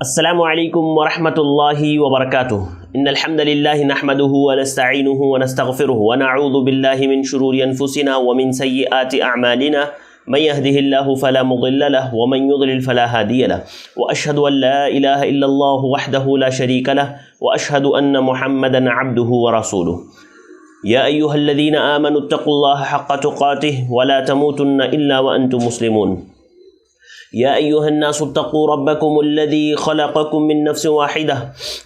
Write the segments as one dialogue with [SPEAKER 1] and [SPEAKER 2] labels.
[SPEAKER 1] السلام علیکم ورحمۃ اللہ وبرکاتہ ان الحمد للہ نحمده ونستعینه ونستغفره ونعوذ باللہ من شرور انفسنا ومن سیئات اعمالنا من يهده الله فلا مضل له ومن يضلل فلا هادي له واشهد ان لا اله الا الله وحده لا شريك له واشهد ان محمدا عبده ورسوله يا ايها الذين آمنوا اتقوا الله حق تقاته ولا تموتن الا وانتم مسلمون يا أيها الناس اتقوا ربكم الذي خلقكم من نفس واحدة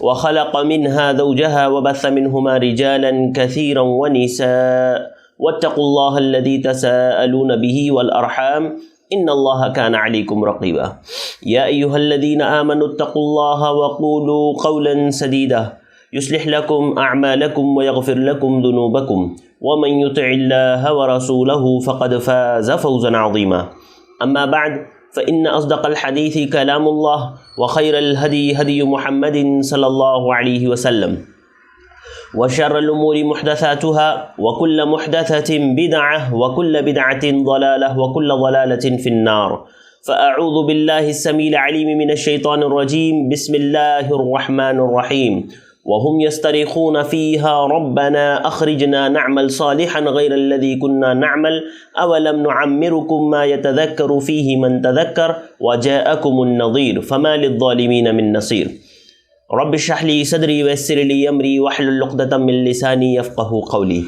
[SPEAKER 1] وخلق منها زوجها وبث منهما رجالا كثيرا ونساء واتقوا الله الذي تساءلون به والأرحام إن الله كان عليكم رقيبا يا أيها الذين آمنوا اتقوا الله وقولوا قولا سديدا يصلح لكم أعمالكم ويغفر لكم ذنوبكم ومن يطع الله ورسوله فقد فاز فوزا عظيما أما بعد فإن أصدق الحديث كلام الله وخير الهدي هدي محمد صلى الله عليه وسلم وشر الأمور محدثاتها وكل محدثة بدعة وكل بدعة ضلالة وكل ضلالة في النار فأعوذ بالله السميع العليم من الشيطان الرجيم بسم الله الرحمن الرحيم وهم يسترخون فيها ربنا أخرجنا نعمل صالحا غير الذي كنا نعمل أولم نعمركم ما يتذكر فيه من تذكر وجاءكم النظير فما للظالمين من نصير رب اشرح لي صدري ويسر لي أمري واحلل عقدة من لساني يفقهوا قولي۔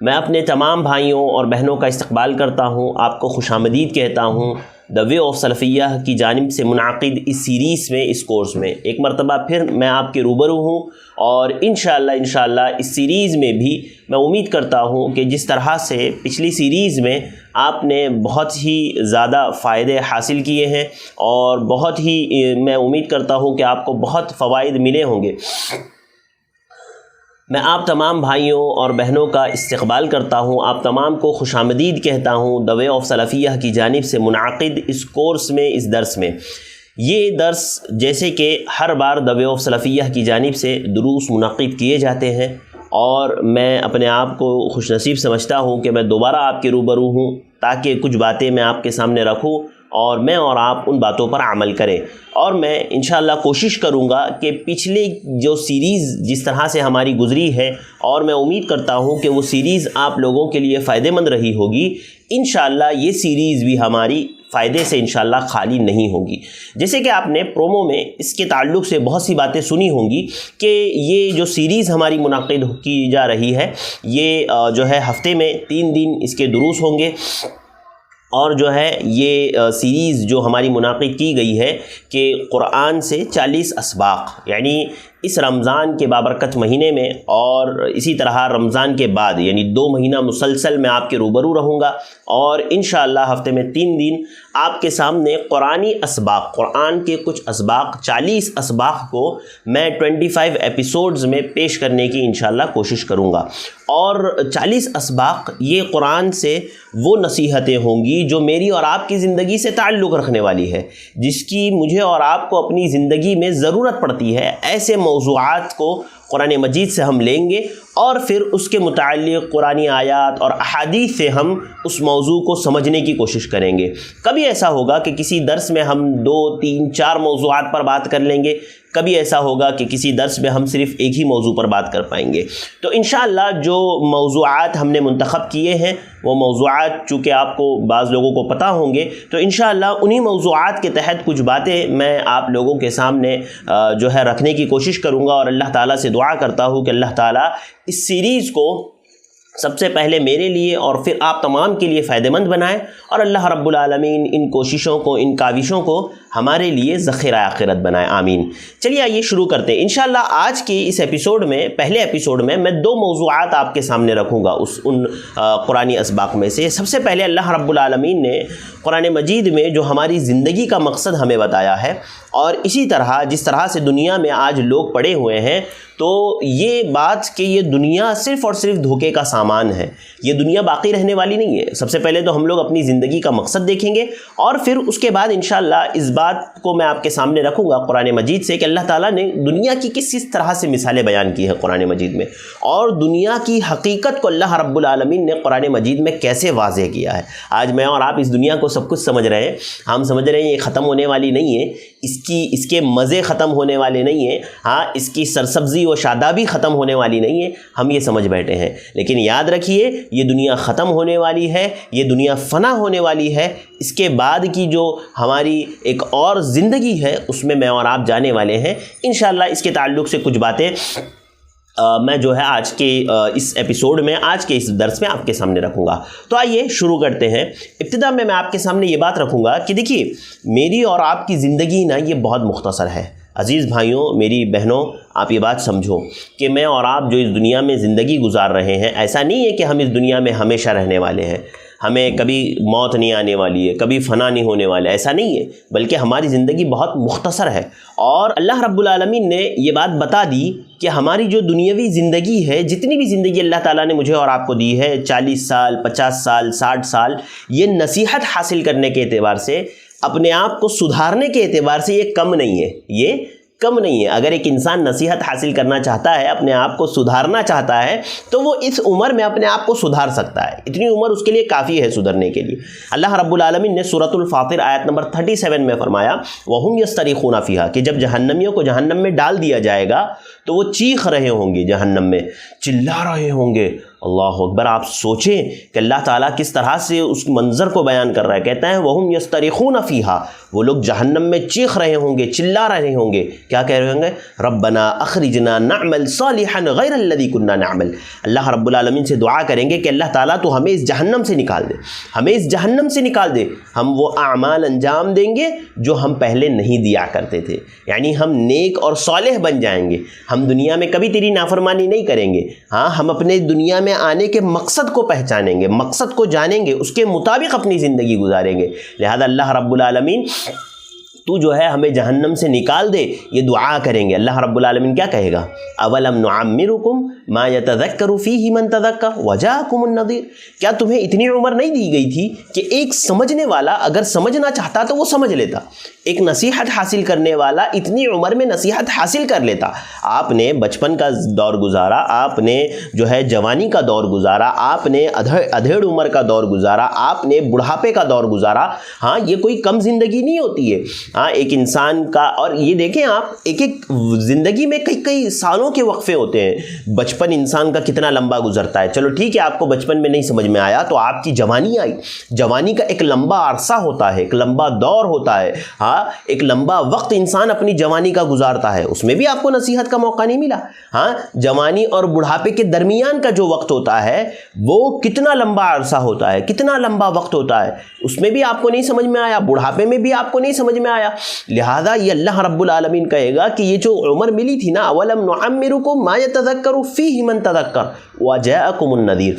[SPEAKER 1] میں اپنے تمام بھائیوں اور بہنوں کا استقبال کرتا ہوں، آپ کو خوش آمدید کہتا ہوں دا وے آف سلفیہ کی جانب سے منعقد اس سیریز میں، اس کورس میں ایک مرتبہ پھر میں آپ کے روبرو ہوں، اور انشاءاللہ اس سیریز میں بھی میں امید کرتا ہوں کہ جس طرح سے پچھلی سیریز میں آپ نے بہت ہی زیادہ فائدے حاصل کیے ہیں اور بہت ہی میں امید کرتا ہوں کہ آپ کو بہت فوائد ملے ہوں گے، میں آپ تمام بھائیوں اور بہنوں کا استقبال کرتا ہوں، آپ تمام کو خوش آمدید کہتا ہوں دا وے آف سلفیہ کی جانب سے منعقد اس کورس میں، اس درس میں۔ یہ درس جیسے کہ ہر بار دا وے آف سلفیہ کی جانب سے دروس منعقد کیے جاتے ہیں، اور میں اپنے آپ کو خوش نصیب سمجھتا ہوں کہ میں دوبارہ آپ کے روبرو ہوں تاکہ کچھ باتیں میں آپ کے سامنے رکھوں اور میں اور آپ ان باتوں پر عمل کریں، اور میں انشاءاللہ کوشش کروں گا کہ پچھلے جو سیریز جس طرح سے ہماری گزری ہے، اور میں امید کرتا ہوں کہ وہ سیریز آپ لوگوں کے لیے فائدہ مند رہی ہوگی، انشاءاللہ یہ سیریز بھی ہماری فائدے سے انشاءاللہ خالی نہیں ہوگی۔ جیسے کہ آپ نے پرومو میں اس کے تعلق سے بہت سی باتیں سنی ہوں گی کہ یہ جو سیریز ہماری منعقد کی جا رہی ہے، یہ جو ہے ہفتے میں 3 دن اس کے دروس ہوں گے، اور جو ہے یہ سیریز جو ہماری منعقد کی گئی ہے کہ قرآن سے 40 اسباق، یعنی اس رمضان کے بابرکت مہینے میں اور اسی طرح رمضان کے بعد، یعنی 2 مہینہ مسلسل میں آپ کے روبرو رہوں گا، اور انشاءاللہ ہفتے میں 3 دن آپ کے سامنے قرآنی اسباق، قرآن کے کچھ اسباق، 40 اسباق کو میں 25 ایپیسوڈز میں پیش کرنے کی انشاءاللہ کوشش کروں گا، اور 40 اسباق یہ قرآن سے وہ نصیحتیں ہوں گی جو میری اور آپ کی زندگی سے تعلق رکھنے والی ہے، جس کی مجھے اور آپ کو اپنی زندگی میں ضرورت پڑتی ہے۔ ایسے موضوعات کو قرآن مجید سے ہم لیں گے، اور پھر اس کے متعلق قرآنی آیات اور احادیث سے ہم اس موضوع کو سمجھنے کی کوشش کریں گے۔ کبھی ایسا ہوگا کہ کسی درس میں ہم 2، 3، 4 موضوعات پر بات کر لیں گے، کبھی ایسا ہوگا کہ کسی درس میں ہم صرف ایک ہی موضوع پر بات کر پائیں گے۔ تو انشاءاللہ جو موضوعات ہم نے منتخب کیے ہیں، وہ موضوعات چونکہ آپ کو بعض لوگوں کو پتہ ہوں گے، تو انشاءاللہ انہی موضوعات کے تحت کچھ باتیں میں آپ لوگوں کے سامنے جو ہے رکھنے کی کوشش کروں گا، اور اللہ تعالیٰ سے دعا کرتا ہوں کہ اللہ تعالیٰ اس سیریز کو سب سے پہلے میرے لیے اور پھر آپ تمام کے لیے فائدہ مند بنائے، اور اللہ رب العالمین ان کوششوں کو، ان کاوشوں کو ہمارے لیے ذخیرہ آخرت بنائے، آمین۔ چلیے آئیے شروع کرتے ہیں۔ انشاءاللہ آج کے اس ایپیسوڈ میں، پہلے ایپیسوڈ میں 2 موضوعات آپ کے سامنے رکھوں گا ان قرآنی اسباق میں سے۔ سب سے پہلے اللہ رب العالمین نے قرآن مجید میں جو ہماری زندگی کا مقصد ہمیں بتایا ہے، اور اسی طرح جس طرح سے دنیا میں آج لوگ پڑے ہوئے ہیں، تو یہ بات کہ یہ دنیا صرف اور صرف دھوکے کا سامان ہے، یہ دنیا باقی رہنے والی نہیں ہے۔ سب سے پہلے تو ہم لوگ اپنی زندگی کا مقصد دیکھیں گے، اور پھر اس کے بعد انشاءاللہ اس بات کو میں آپ کے سامنے رکھوں گا قرآن مجید سے کہ اللہ تعالیٰ نے دنیا کی کس طرح سے مثالیں بیان کی ہیں قرآن مجید میں، اور دنیا کی حقیقت کو اللہ رب العالمین نے قرآن مجید میں کیسے واضح کیا ہے۔ آج میں اور آپ اس دنیا کو سب کچھ سمجھ رہے ہیں، ہم سمجھ رہے ہیں یہ ختم ہونے والی نہیں ہے، اس کے مزے ختم ہونے والے نہیں ہیں، ہاں اس کی سرسبزی و شادابی ختم ہونے والی نہیں ہے، ہم یہ سمجھ بیٹھے ہیں۔ لیکن یاد رکھیے یہ دنیا ختم ہونے والی ہے، یہ دنیا فنا ہونے والی ہے، اس کے بعد کی جو ہماری ایک اور زندگی ہے اس میں اور آپ جانے والے ہیں۔ انشاءاللہ اس کے تعلق سے کچھ باتیں میں جو ہے آج کے اس ایپیسوڈ میں، آج کے اس درس میں آپ کے سامنے رکھوں گا۔ تو آئیے شروع کرتے ہیں۔ ابتدا میں آپ کے سامنے یہ بات رکھوں گا کہ دیکھیے میری اور آپ کی زندگی نا یہ بہت مختصر ہے۔ عزیز بھائیوں، میری بہنوں، آپ یہ بات سمجھو کہ میں اور آپ جو اس دنیا میں زندگی گزار رہے ہیں، ایسا نہیں ہے کہ ہم اس دنیا میں ہمیشہ رہنے والے ہیں، ہمیں کبھی موت نہیں آنے والی ہے، کبھی فنا نہیں ہونے والا، ایسا نہیں ہے، بلکہ ہماری زندگی بہت مختصر ہے۔ اور اللہ رب العالمین نے یہ بات بتا دی کہ ہماری جو دنیاوی زندگی ہے، جتنی بھی زندگی اللہ تعالیٰ نے مجھے اور آپ کو دی ہے، 40 سال، 50 سال، 60 سال، یہ نصیحت حاصل کرنے کے اعتبار سے، اپنے آپ کو سدھارنے کے اعتبار سے یہ کم نہیں ہے، یہ کم نہیں ہے۔ اگر ایک انسان نصیحت حاصل کرنا چاہتا ہے، اپنے آپ کو سدھارنا چاہتا ہے، تو وہ اس عمر میں اپنے آپ کو سدھار سکتا ہے، اتنی عمر اس کے لیے کافی ہے سدھرنے کے لیے۔ اللہ رب العالمین نے سورۃ الفاطر آیت نمبر 37 میں فرمایا وَهُمْ يَسْتَرِخُونَ فِيهَا کہ جب جہنمیوں کو جہنم میں ڈال دیا جائے گا تو وہ چیخ رہے ہوں گے، جہنم میں چلا رہے ہوں گے۔ اللہ اکبر! آپ سوچیں کہ اللہ تعالیٰ کس طرح سے اس منظر کو بیان کر رہا ہے۔ کہتا ہے وَهُمْ يَسْتَرِخُونَ فِيهَا، وہ لوگ جہنم میں چیخ رہے ہوں گے، چلا رہے ہوں گے، کیا کہہ رہے ہوں گے؟ ربنا اخرجنا نعمل صالحا غیر الذی كنا نعمل۔ اللہ رب العالمین سے دعا کریں گے کہ اللہ تعالیٰ تو ہمیں اس جہنم سے نکال دے، ہمیں اس جہنم سے نکال دے، ہم وہ اعمال انجام دیں گے جو ہم پہلے نہیں دیا کرتے تھے، یعنی ہم نیک اور صالح بن جائیں گے، ہم دنیا میں کبھی تیری نافرمانی نہیں کریں گے، ہاں ہم اپنے دنیا میں آنے کے مقصد کو پہچانیں گے، مقصد کو جانیں گے، اس کے مطابق اپنی زندگی گزاریں گے۔ لہذا اللہ رب العالمین تو جو ہے ہمیں جہنم سے نکال دے، یہ دعا کریں گے۔ اللہ رب العالمین کیا کہے گا؟ اولم نعمرکم ما یتذکر فیہ من تذکر وجاءکم النذیر، کیا تمہیں اتنی عمر نہیں دی گئی تھی کہ ایک سمجھنے والا اگر سمجھنا چاہتا تو وہ سمجھ لیتا، ایک نصیحت حاصل کرنے والا اتنی عمر میں نصیحت حاصل کر لیتا۔ آپ نے بچپن کا دور گزارا، آپ نے جو ہے جوانی کا دور گزارا، آپ نے ادھیڑ عمر کا دور گزارا، آپ نے بڑھاپے کا دور گزارا، ہاں یہ کوئی کم زندگی نہیں ہوتی ہے، ہاں ایک انسان کا۔ اور یہ دیکھیں آپ، ایک ایک زندگی میں کئی سالوں کے وقفے ہوتے ہیں۔ بچپن انسان کا کتنا لمبا گزرتا ہے، چلو ٹھیک ہے آپ کو بچپن میں نہیں سمجھ میں آیا تو آپ کی جوانی آئی، جوانی کا ایک لمبا عرصہ ہوتا ہے، ایک لمبا دور ہوتا ہے، ہاں ایک لمبا وقت انسان اپنی جوانی کا گزارتا ہے، اس میں بھی آپ کو نصیحت کا موقع نہیں ملا۔ ہاں جوانی اور بڑھاپے کے درمیان کا جو وقت ہوتا ہے وہ کتنا لمبا عرصہ ہوتا ہے، کتنا لمبا وقت ہوتا ہے، اس میں بھی آپ کو نہیں سمجھ میں آیا، بڑھاپے میں بھی آپ کو نہیں سمجھ میں آیا۔ لہذا یہ اللہ رب العالمین کہے گا کہ یہ جو عمر ملی تھی نا، اولم نعمرکم ما یتذکر فیہ من تذکر وجاءکم النذیر،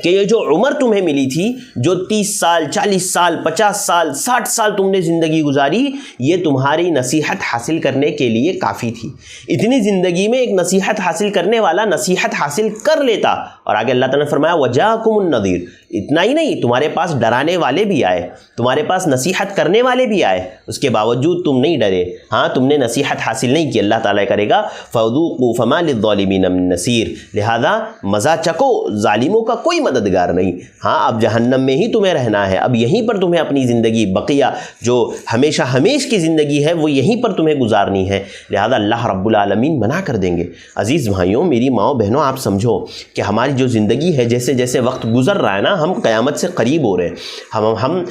[SPEAKER 1] کہ یہ جو عمر تمہیں ملی تھی، جو 30 سال، 40 سال، 50 سال، 60 سال تم نے زندگی گزاری، یہ تمہاری نصیحت حاصل کرنے کے لیے کافی تھی۔ اتنی زندگی میں ایک نصیحت حاصل کرنے والا نصیحت حاصل کر لیتا۔ اور آگے اللہ تعالیٰ نے فرمایا وجاءکم النذیر، اتنا ہی نہیں، تمہارے پاس ڈرانے والے بھی آئے، تمہارے پاس نصیحت کرنے والے بھی آئے، اس کے باوجود تم نہیں ڈرے، ہاں تم نے نصیحت حاصل نہیں کی۔ اللہ تعالیٰ کرے گا فذوقوا فما للظالمین من نصیر، لہذا مزہ چکو، ظالموں کا کوئی مددگار نہیں، ہاں اب جہنم میں ہی تمہیں رہنا ہے، اب یہیں پر تمہیں اپنی زندگی بقیہ جو ہمیشہ ہمیش کی زندگی ہے وہ یہیں پر تمہیں گزارنی ہے، لہذا اللہ رب العالمین منع کر دیں گے۔ عزیز بھائیوں، میری ماؤں بہنوں، آپ سمجھو کہ ہماری جو زندگی ہے، جیسے جیسے وقت گزر رہا ہے نا، ہم قیامت سے قریب ہو رہے ہیں۔ ہم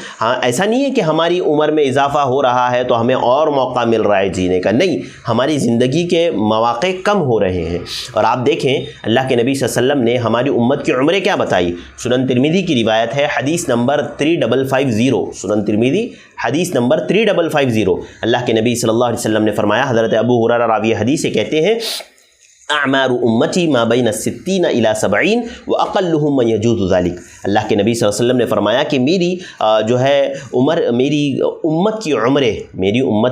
[SPEAKER 1] ایسا نہیں ہے کہ ہماری عمر میں اضافہ ہو رہا ہے تو ہمیں اور موقع مل رہا ہے جینے کا، نہیں، ہماری زندگی کے مواقع کم ہو رہے ہیں۔ اور آپ دیکھیں اللہ کے نبی صلی اللہ علیہ وسلم نے ہماری امت کی عمریں کیا بتائی۔ سنن ترمذی کی روایت ہے، حدیث نمبر 3550، سنن ترمذی حدیث نمبر 3550، اللہ کے نبی صلی اللہ علیہ وسلم نے فرمایا، حضرت ابو ہریرہ راوی حدیث سے کہتے ہیں اعمار امتی ما بین 60 الی 70 واقلهم من یجوز ذلک۔ اللہ کے نبی صلی اللہ علیہ وسلم نے فرمایا کہ میری جو ہے عمر، میری امت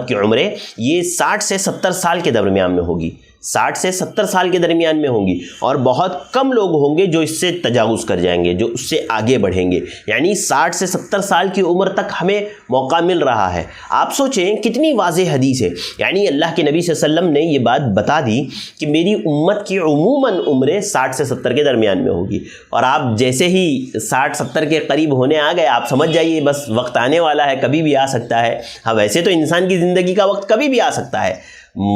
[SPEAKER 1] کی عمریں یہ 60 سے 70 سال کے درمیان میں ہوگی، 60 سے 70 سال کے درمیان میں ہوں گی، اور بہت کم لوگ ہوں گے جو اس سے تجاوز کر جائیں گے، جو اس سے آگے بڑھیں گے۔ یعنی 60 سے 70 سال کی عمر تک ہمیں موقع مل رہا ہے۔ آپ سوچیں کتنی واضح حدیث ہے، یعنی اللہ کے نبی صلی اللہ علیہ وسلم نے یہ بات بتا دی کہ میری امت کی عموماً عمریں 60 سے 70 کے درمیان میں ہوگی، اور آپ جیسے ہی 60-70 کے قریب ہونے آ گئے آپ سمجھ جائیے بس وقت آنے والا ہے، کبھی بھی آ سکتا ہے۔ ہاں ویسے تو انسان کی زندگی کا وقت کبھی بھی آ سکتا ہے،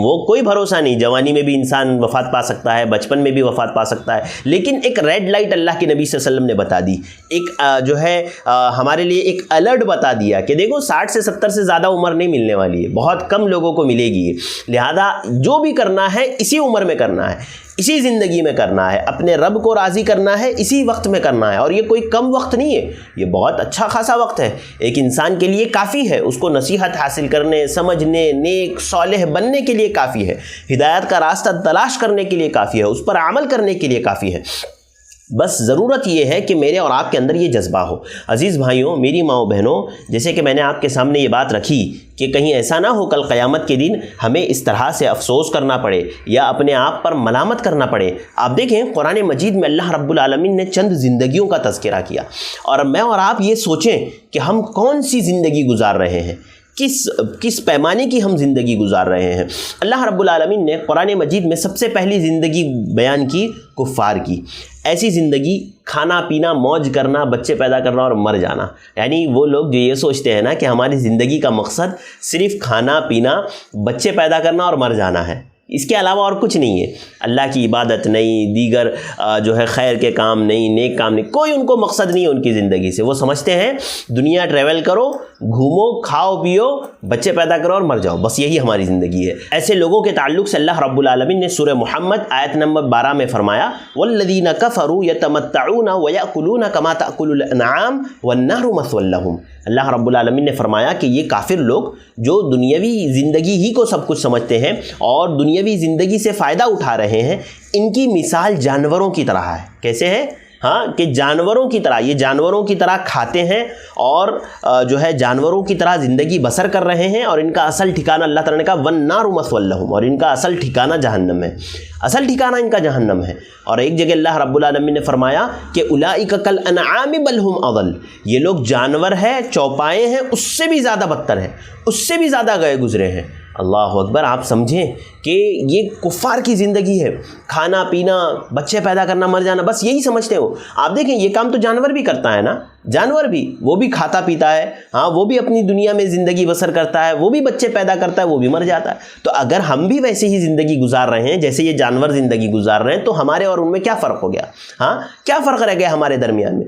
[SPEAKER 1] وہ کوئی بھروسہ نہیں، جوانی میں بھی انسان وفات پا سکتا ہے، بچپن میں بھی وفات پا سکتا ہے، لیکن ایک ریڈ لائٹ اللہ کے نبی صلی اللہ علیہ وسلم نے بتا دی، ایک جو ہے ہمارے لیے ایک الرٹ بتا دیا کہ دیکھو 60 سے 70 سے زیادہ عمر نہیں ملنے والی ہے، بہت کم لوگوں کو ملے گی، لہذا جو بھی کرنا ہے اسی عمر میں کرنا ہے، اسی زندگی میں کرنا ہے، اپنے رب کو راضی کرنا ہے اسی وقت میں کرنا ہے، اور یہ کوئی کم وقت نہیں ہے، یہ بہت اچھا خاصا وقت ہے، ایک انسان کے لیے کافی ہے، اس کو نصیحت حاصل کرنے، سمجھنے، نیک صالح بننے کے لیے کافی ہے، ہدایت کا راستہ تلاش کرنے کے لیے کافی ہے، اس پر عمل کرنے کے لیے کافی ہے۔ بس ضرورت یہ ہے کہ میرے اور آپ کے اندر یہ جذبہ ہو۔ عزیز بھائیوں، میری ماں و بہنوں، جیسے کہ میں نے آپ کے سامنے یہ بات رکھی کہ کہیں ایسا نہ ہو کل قیامت کے دن ہمیں اس طرح سے افسوس کرنا پڑے یا اپنے آپ پر ملامت کرنا پڑے۔ آپ دیکھیں قرآن مجید میں اللہ رب العالمین نے چند زندگیوں کا تذکرہ کیا، اور میں اور آپ یہ سوچیں کہ ہم کون سی زندگی گزار رہے ہیں، کس پیمانے کی ہم زندگی گزار رہے ہیں۔ اللہ رب العالمین نے قرآن مجید میں سب سے پہلی زندگی بیان کی کفار کی، ایسی زندگی کھانا پینا موج کرنا، بچے پیدا کرنا اور مر جانا، یعنی وہ لوگ جو یہ سوچتے ہیں نا کہ ہماری زندگی کا مقصد صرف کھانا پینا، بچے پیدا کرنا اور مر جانا ہے، اس کے علاوہ اور کچھ نہیں ہے، اللہ کی عبادت نہیں، دیگر جو ہے خیر کے کام نہیں، نیک کام نہیں، کوئی ان کو مقصد نہیں ہے ان کی زندگی سے۔ وہ سمجھتے ہیں دنیا ٹریول کرو، گھومو، کھاؤ پیو، بچے پیدا کرو اور مر جاؤ، بس یہی ہماری زندگی ہے۔ ایسے لوگوں کے تعلق سے اللہ رب العالمین نے سورہ محمد آیت نمبر 12 میں فرمایا وَالَّذِينَ كَفَرُوا يَتَمَتَّعُونَ وَيَأْكُلُونَ كَمَا تَأْكُلُ الْأَنْعَامُ وَالنَّارُ مَثْوًى لَهُمْ۔ اللہ رب العالمین نے فرمایا کہ یہ کافر لوگ جو دنیاوی زندگی ہی کو سب کچھ سمجھتے ہیں اور دنیاوی زندگی سے فائدہ اٹھا رہے ہیں، ان کی مثال جانوروں کی طرح ہے۔ کیسے ہے؟ ہاں کہ جانوروں کی طرح، یہ جانوروں کی طرح کھاتے ہیں اور جو ہے جانوروں کی طرح زندگی بسر کر رہے ہیں، اور ان کا اصل ٹھکانہ اللہ تعالیٰ نے کہا وَالنَّارُ مَثْوًى لَهُمْ، اور ان کا اصل ٹھکانہ جہنم ہے، اصل ٹھکانہ ان کا جہنم ہے۔ اور ایک جگہ اللہ رب العالمین نے فرمایا کہ اولئک کالانعام بل ہم اضل، یہ لوگ جانور ہیں، چوپائے ہیں، اس سے بھی زیادہ بدتر ہیں، اس سے بھی زیادہ گئے گزرے ہیں۔ اللہ اکبر، آپ سمجھیں کہ یہ کفار کی زندگی ہے، کھانا پینا، بچے پیدا کرنا، مر جانا، بس یہی سمجھتے ہو۔ آپ دیکھیں یہ کام تو جانور بھی کرتا ہے نا، جانور بھی، وہ بھی کھاتا پیتا ہے، ہاں وہ بھی اپنی دنیا میں زندگی بسر کرتا ہے، وہ بھی بچے پیدا کرتا ہے، وہ بھی مر جاتا ہے۔ تو اگر ہم بھی ویسے ہی زندگی گزار رہے ہیں جیسے یہ جانور زندگی گزار رہے ہیں، تو ہمارے اور ان میں کیا فرق ہو گیا؟ ہاں کیا فرق رہ گیا ہمارے درمیان میں؟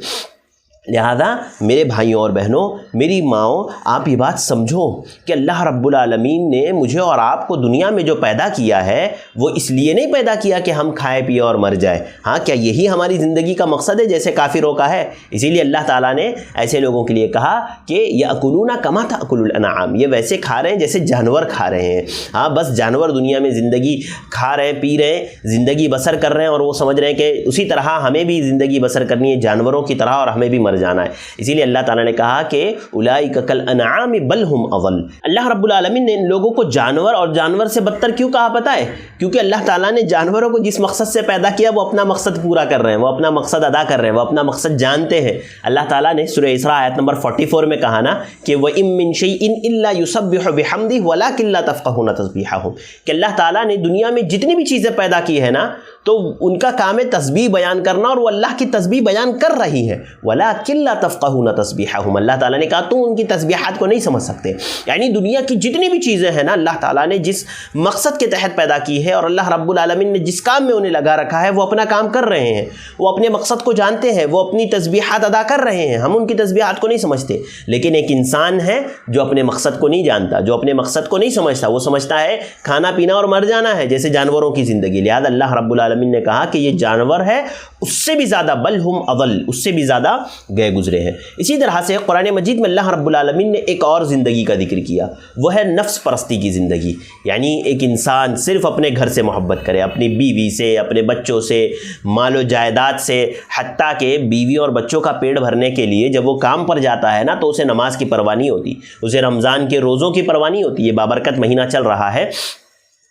[SPEAKER 1] لہذا میرے بھائیوں اور بہنوں، میری ماؤں، آپ یہ بات سمجھو کہ اللہ رب العالمین نے مجھے اور آپ کو دنیا میں جو پیدا کیا ہے وہ اس لیے نہیں پیدا کیا کہ ہم کھائے پیے اور مر جائے۔ ہاں کیا یہی ہماری زندگی کا مقصد ہے جیسے کافروں کا ہے؟ اسی لیے اللہ تعالیٰ نے ایسے لوگوں کے لیے کہا کہ یأکلون کما تأکل الانعام، یہ ویسے کھا رہے ہیں جیسے جانور کھا رہے ہیں۔ ہاں بس جانور دنیا میں زندگی کھا رہے ہیں، پی رہے ہیں، زندگی بسر کر رہے ہیں، اور وہ سمجھ رہے ہیں کہ اسی طرح ہمیں بھی زندگی بسر کرنی ہے جانوروں کی طرح، اور ہمیں بھی مر جانا ہے۔ اسی لیے اللہ تعالیٰ نے کہا کہ اولئک کالانعام بل ہم اضل۔ اللہ رب العالمین نے ان لوگوں کو جانور اور جانور سے بدتر کیوں کہا پتہ ہے؟ کیونکہ اللہ تعالیٰ نے جانوروں کو جس مقصد سے پیدا کیا وہ اپنا مقصد پورا کر رہے ہیں، وہ اپنا مقصد ادا کر رہے ہیں، وہ اپنا مقصد جانتے ہیں۔ اللہ تعالیٰ نے سورہ اسراء آیت نمبر 44 میں کہا نا کہ وَإِن مِّن شَيْءٍ إِلَّا يُسَبِّحُ بِحَمْدِهِ وَلَٰكِن لَّا تَفْقَهُونَ تَسْبِيحَهُم، کہ اللہ تعالیٰ نے دنیا میں جتنی بھی چیزیں پیدا کی ہے نا تو ان کا کام ہے تسبیح بیان کرنا، اور وہ اللہ کی تسبیح بیان کر رہی ہے۔ وَلَٰكِن لَّا تَفْقَهُونَ تَسْبِيحَهُم، اللہ تعالیٰ نے کہا تم ان کی تسبیحات کو نہیں سمجھ سکتے۔ یعنی دنیا کی جتنی بھی چیزیں ہیں نا اللہ تعالیٰ نے جس مقصد کے تحت پیدا کی ہے، اور اللہ رب العالمین نے جس کام میں انہیں لگا رکھا ہے وہ اپنا کام کر رہے ہیں، وہ اپنے مقصد کو جانتے ہیں، وہ اپنی تسبیحات ادا کر رہے ہیں۔ ہم ان کی تسبیحات کو نہیں سمجھتے، لیکن ایک انسان ہے جو اپنے مقصد کو نہیں جانتا، جو اپنے مقصد کو نہیں سمجھتا، وہ سمجھتا ہے کھانا پینا اور مر جانا ہے جیسے جانوروں کی زندگی۔ لہذا اللہ رب العالمین نے کہا کہ یہ جانور ہے، اس سے بھی زیادہ بل ہم اضل، اس سے بھی زیادہ گئے گزرے ہیں۔ اسی طرح سے قرآن مجید میں اللہ رب العالمین نے ایک اور زندگی کا ذکر کیا، وہ ہے نفس پرستی کی زندگی۔ یعنی ایک انسان صرف اپنے گھر سے محبت کرے، اپنی بیوی سے، اپنے بچوں سے، مال و جائیداد سے، حتیٰ کہ بیوی اور بچوں کا پیٹ بھرنے کے لیے جب وہ کام پر جاتا ہے نا تو اسے نماز کی پرواہ نہیں ہوتی، اسے رمضان کے روزوں کی پرواہ نہیں ہوتی۔ یہ بابرکت مہینہ چل رہا ہے،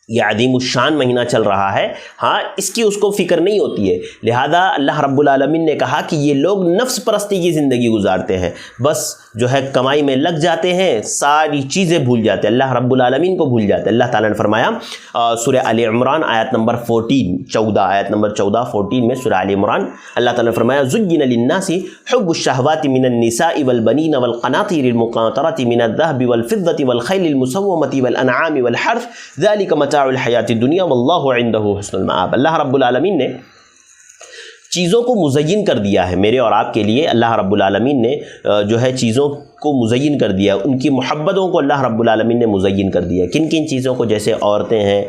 [SPEAKER 1] یہ عظیم الشان مہینہ چل رہا ہے، ہاں اس کی اس کو فکر نہیں ہوتی ہے۔ لہذا اللہ رب العالمین نے کہا کہ یہ لوگ نفس پرستی کی زندگی گزارتے ہیں، بس جو ہے کمائی میں لگ جاتے ہیں، ساری چیزیں بھول جاتے ہیں، اللہ رب العالمین کو بھول جاتے ہیں۔ اللہ تعالیٰ نے فرمایا سورہ آل عمران آیت نمبر 14 میں سورہ آل عمران اللہ تعالیٰ نے فرمایا زُيِّنَ لِلنَّاسِ حُبُّ الشَّهَوَاتِ مِنَ النِّسَاءِ وَالْبَنِينَ وَالْقَنَاطِيرِ الْمُقَنطَرَةِ مِنَ الذَّهَبِ وَالْفِضَّةِ وَالْخَيْلِ الْمُسَوَّمَةِ وَالْأَنْعَامِ وَالْحَرْثِ ذَلِكَ مَتَاعُ الْحَيَاةِ الدُّنْيَا وَاللَّهُ عِندَهُ حُسْنُ الْمَآبِ۔ اللہ رب العالمین نے چیزوں کو مزین کر دیا ہے میرے اور آپ کے لیے۔ اللہ رب العالمین نے جو ہے چیزوں کو مزین کر دیا، ان کی محبتوں کو اللہ رب العالمین نے مزین کر دیا۔ کن کن چیزوں کو؟ جیسے عورتیں ہیں،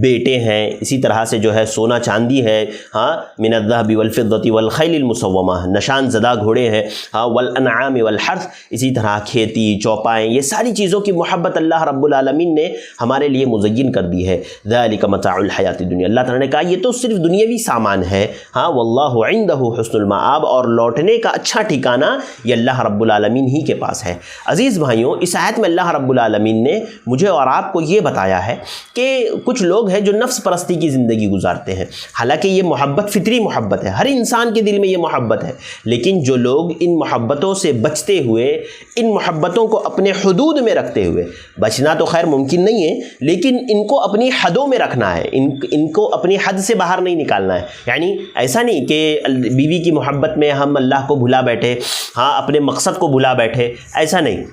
[SPEAKER 1] بیٹے ہیں، اسی طرح سے جو ہے سونا چاندی ہے، ہاں من الذهب والفضة والخیل المسومہ، نشان زدہ گھوڑے ہیں، ہاں والانعام والحرث، اسی طرح کھیتی، چوپائیں، یہ ساری چیزوں کی محبت اللہ رب العالمین نے ہمارے لیے مزین کر دی ہے۔ ذالک متاع الحیات الدنیا، اللہ تعالیٰ نے کہا یہ تو صرف دنیاوی سامان ہے، ہاں واللہ عندہ حسن المآب، اور لوٹنے کا اچھا ٹھکانہ یہ اللہ رب العالمین ہی کے پاس ہے۔ عزیز بھائیوں، اس آیت میں اللہ رب العالمین نے مجھے اور آپ کو یہ بتایا ہے کہ کچھ لوگ ہیں جو نفس پرستی کی زندگی گزارتے ہیں، حالانکہ یہ محبت فطری محبت ہے، ہر انسان کے دل میں یہ محبت ہے، لیکن جو لوگ ان محبتوں سے بچتے ہوئے، ان محبتوں کو اپنے حدود میں رکھتے ہوئے، بچنا تو خیر ممکن نہیں ہے لیکن ان کو اپنی حدوں میں رکھنا ہے، ان کو اپنی حد سے باہر نہیں نکالنا ہے۔ یعنی ایسا نہیں کہ بیوی کی محبت میں ہم اللہ کو بھلا بیٹھے، ہاں اپنے مقصد کو بھلا بیٹھے، ایسا نہیں،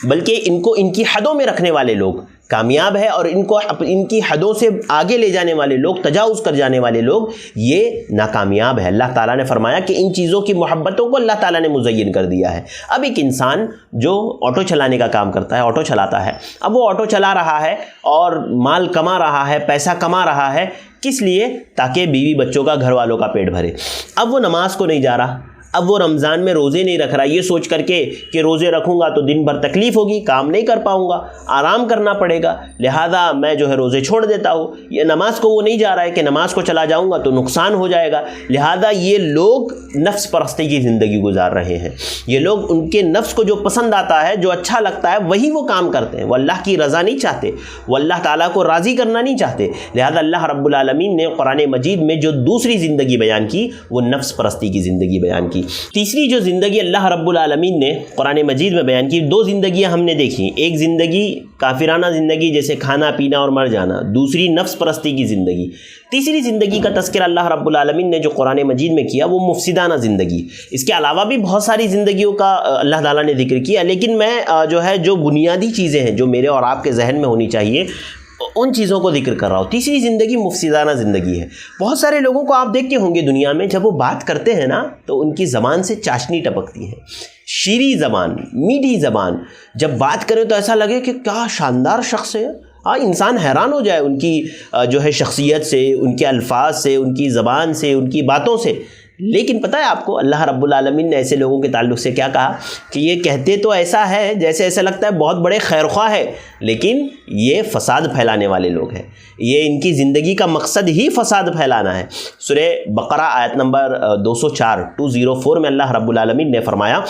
[SPEAKER 1] بلکہ ان کو ان کی حدوں میں رکھنے والے لوگ کامیاب ہے، اور ان کو ان کی حدوں سے آگے لے جانے والے لوگ، تجاوز کر جانے والے لوگ، یہ ناکامیاب ہے۔ اللہ تعالیٰ نے فرمایا کہ ان چیزوں کی محبتوں کو اللہ تعالیٰ نے مزین کر دیا ہے۔ اب ایک انسان جو آٹو چلانے کا کام کرتا ہے، آٹو چلاتا ہے، اب وہ آٹو چلا رہا ہے اور مال کما رہا ہے، پیسہ کما رہا ہے، کس لیے؟ تاکہ بیوی بچوں کا، گھر والوں کا پیٹ بھرے۔ اب وہ نماز کو نہیں جا رہا، اب وہ رمضان میں روزے نہیں رکھ رہا، یہ سوچ کر کے کہ روزے رکھوں گا تو دن بھر تکلیف ہوگی، کام نہیں کر پاؤں گا، آرام کرنا پڑے گا، لہذا میں جو ہے روزے چھوڑ دیتا ہوں۔ یہ نماز کو وہ نہیں جا رہا ہے کہ نماز کو چلا جاؤں گا تو نقصان ہو جائے گا، لہذا یہ لوگ نفس پرستی کی زندگی گزار رہے ہیں۔ یہ لوگ ان کے نفس کو جو پسند آتا ہے، جو اچھا لگتا ہے، وہی وہ کام کرتے ہیں، وہ اللہ کی رضا نہیں چاہتے، وہ اللہ تعالیٰ کو راضی کرنا نہیں چاہتے۔ لہذا اللہ رب العالمین نے قرآن مجید میں جو دوسری زندگی بیان کی وہ نفس پرستی کی زندگی بیان کی۔ تیسری جو زندگی اللہ رب العالمین نے قرآن مجید میں بیان کی، دو زندگیاں ہم نے دیکھی، ایک زندگی کافرانہ زندگی جیسے کھانا پینا اور مر جانا، دوسری نفس پرستی کی زندگی۔ تیسری زندگی کا تذکرہ اللہ رب العالمین نے جو قرآن مجید میں کیا وہ مفسدانہ زندگی۔ اس کے علاوہ بھی بہت ساری زندگیوں کا اللہ تعالیٰ نے ذکر کیا، لیکن میں جو بنیادی چیزیں ہیں جو میرے اور آپ کے ذہن میں ہونی چاہیے ان چیزوں کو ذکر کر رہا ہوں۔ تیسری زندگی مفسدانہ زندگی ہے۔ بہت سارے لوگوں کو آپ دیکھتے ہوں گے دنیا میں، جب وہ بات کرتے ہیں نا تو ان کی زبان سے چاشنی ٹپکتی ہے، شیریں زبان، میٹھی زبان، جب بات کریں تو ایسا لگے کہ کیا شاندار شخص ہے، انسان حیران ہو جائے ان کی جو ہے شخصیت سے، ان کے الفاظ سے، ان کی زبان سے، ان کی باتوں سے۔ لیکن پتہ ہے آپ کو اللہ رب العالمین نے ایسے لوگوں کے تعلق سے کیا کہا کہ یہ کہتے تو ایسا ہے جیسے ایسا لگتا ہے بہت بڑے خیرخواہ ہے، لیکن یہ فساد پھیلانے والے لوگ ہیں، یہ ان کی زندگی کا مقصد ہی فساد پھیلانا ہے۔ سورہ بقرہ آیت نمبر 204 میں اللہ رب العالمین نے فرمایا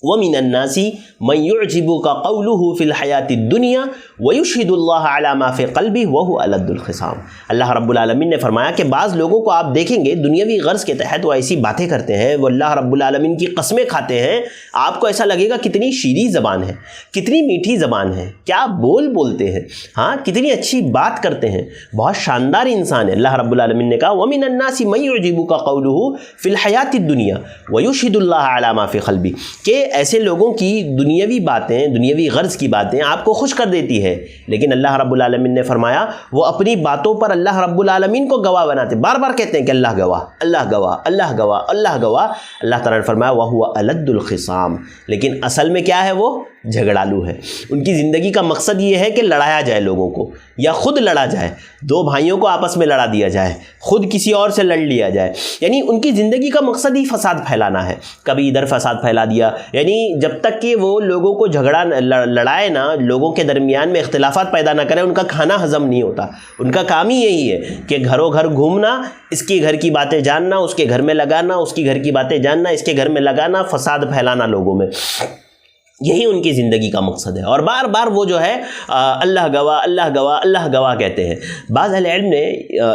[SPEAKER 1] وَمِنَ النَّاسِ مَن يُعْجِبُكَ قَوْلُهُ فِي الْحَيَاةِ الدُّنْيَا وَيُشْهِدُ اللَّهَ عَلَى مَا فِي قَلْبِهِ وَهُوَ أَلَدُّ الْخِصَامِ۔ اللہ رب العالمین نے فرمایا کہ بعض لوگوں کو آپ دیکھیں گے دنیاوی غرض کے تحت وہ ایسی باتیں کرتے ہیں، وہ اللہ رب العالمین کی قسمیں کھاتے ہیں، آپ کو ایسا لگے گا کتنی شیریں زبان ہے، کتنی میٹھی زبان ہے، کیا بولتے ہیں، ہاں کتنی اچھی بات کرتے ہیں، بہت شاندار انسان ہے۔ اللہ رب العالمین نے کہا وَمِنَ النَّاسِ مَن يُعْجِبُكَ قَوْلُهُ فِي الْحَيَاةِ الدُّنْيَا وَيُشْهِدُ اللَّهَ عَلَى مَا فِي قَلْبِهِ، کہ ایسے لوگوں کی دنیاوی باتیں، دنیاوی غرض کی باتیں آپ کو خوش کر دیتی ہے، لیکن اللہ رب العالمین نے فرمایا وہ اپنی باتوں پر اللہ رب العالمین کو گواہ بناتے، بار بار کہتے ہیں کہ اللہ گواہ، اللہ گواہ، اللہ گواہ، اللہ گواہ۔ اللہ تعالیٰ نے فرمایا وَهُوَ أَلَدُّ الْخِصَامِ، لیکن اصل میں کیا ہے؟ وہ جھگڑالو ہے۔ ان کی زندگی کا مقصد یہ ہے کہ لڑایا جائے لوگوں کو، یا خود لڑا جائے، دو بھائیوں کو آپس میں لڑا دیا جائے، خود کسی اور سے لڑ لیا جائے، یعنی ان کی زندگی کا مقصد ہی فساد پھیلانا ہے۔ کبھی ادھر فساد پھیلا دیا، یعنی جب تک کہ وہ لوگوں کو لڑائے نا، لوگوں کے درمیان میں اختلافات پیدا نہ کرے، ان کا کھانا ہضم نہیں ہوتا۔ ان کا کام ہی یہی ہے کہ گھروں گھر گھومنا، اس کے گھر کی باتیں جاننا، اس کے گھر میں لگانا، اس کی گھر کی باتیں جاننا، اس کے گھر میں لگانا، فساد پھیلانا لوگوں میں۔ یہی ان کی زندگی کا مقصد ہے، اور بار بار وہ جو ہے اللہ گواہ اللہ گواہ اللہ گواہ کہتے ہیں۔ بعض اہل علم نے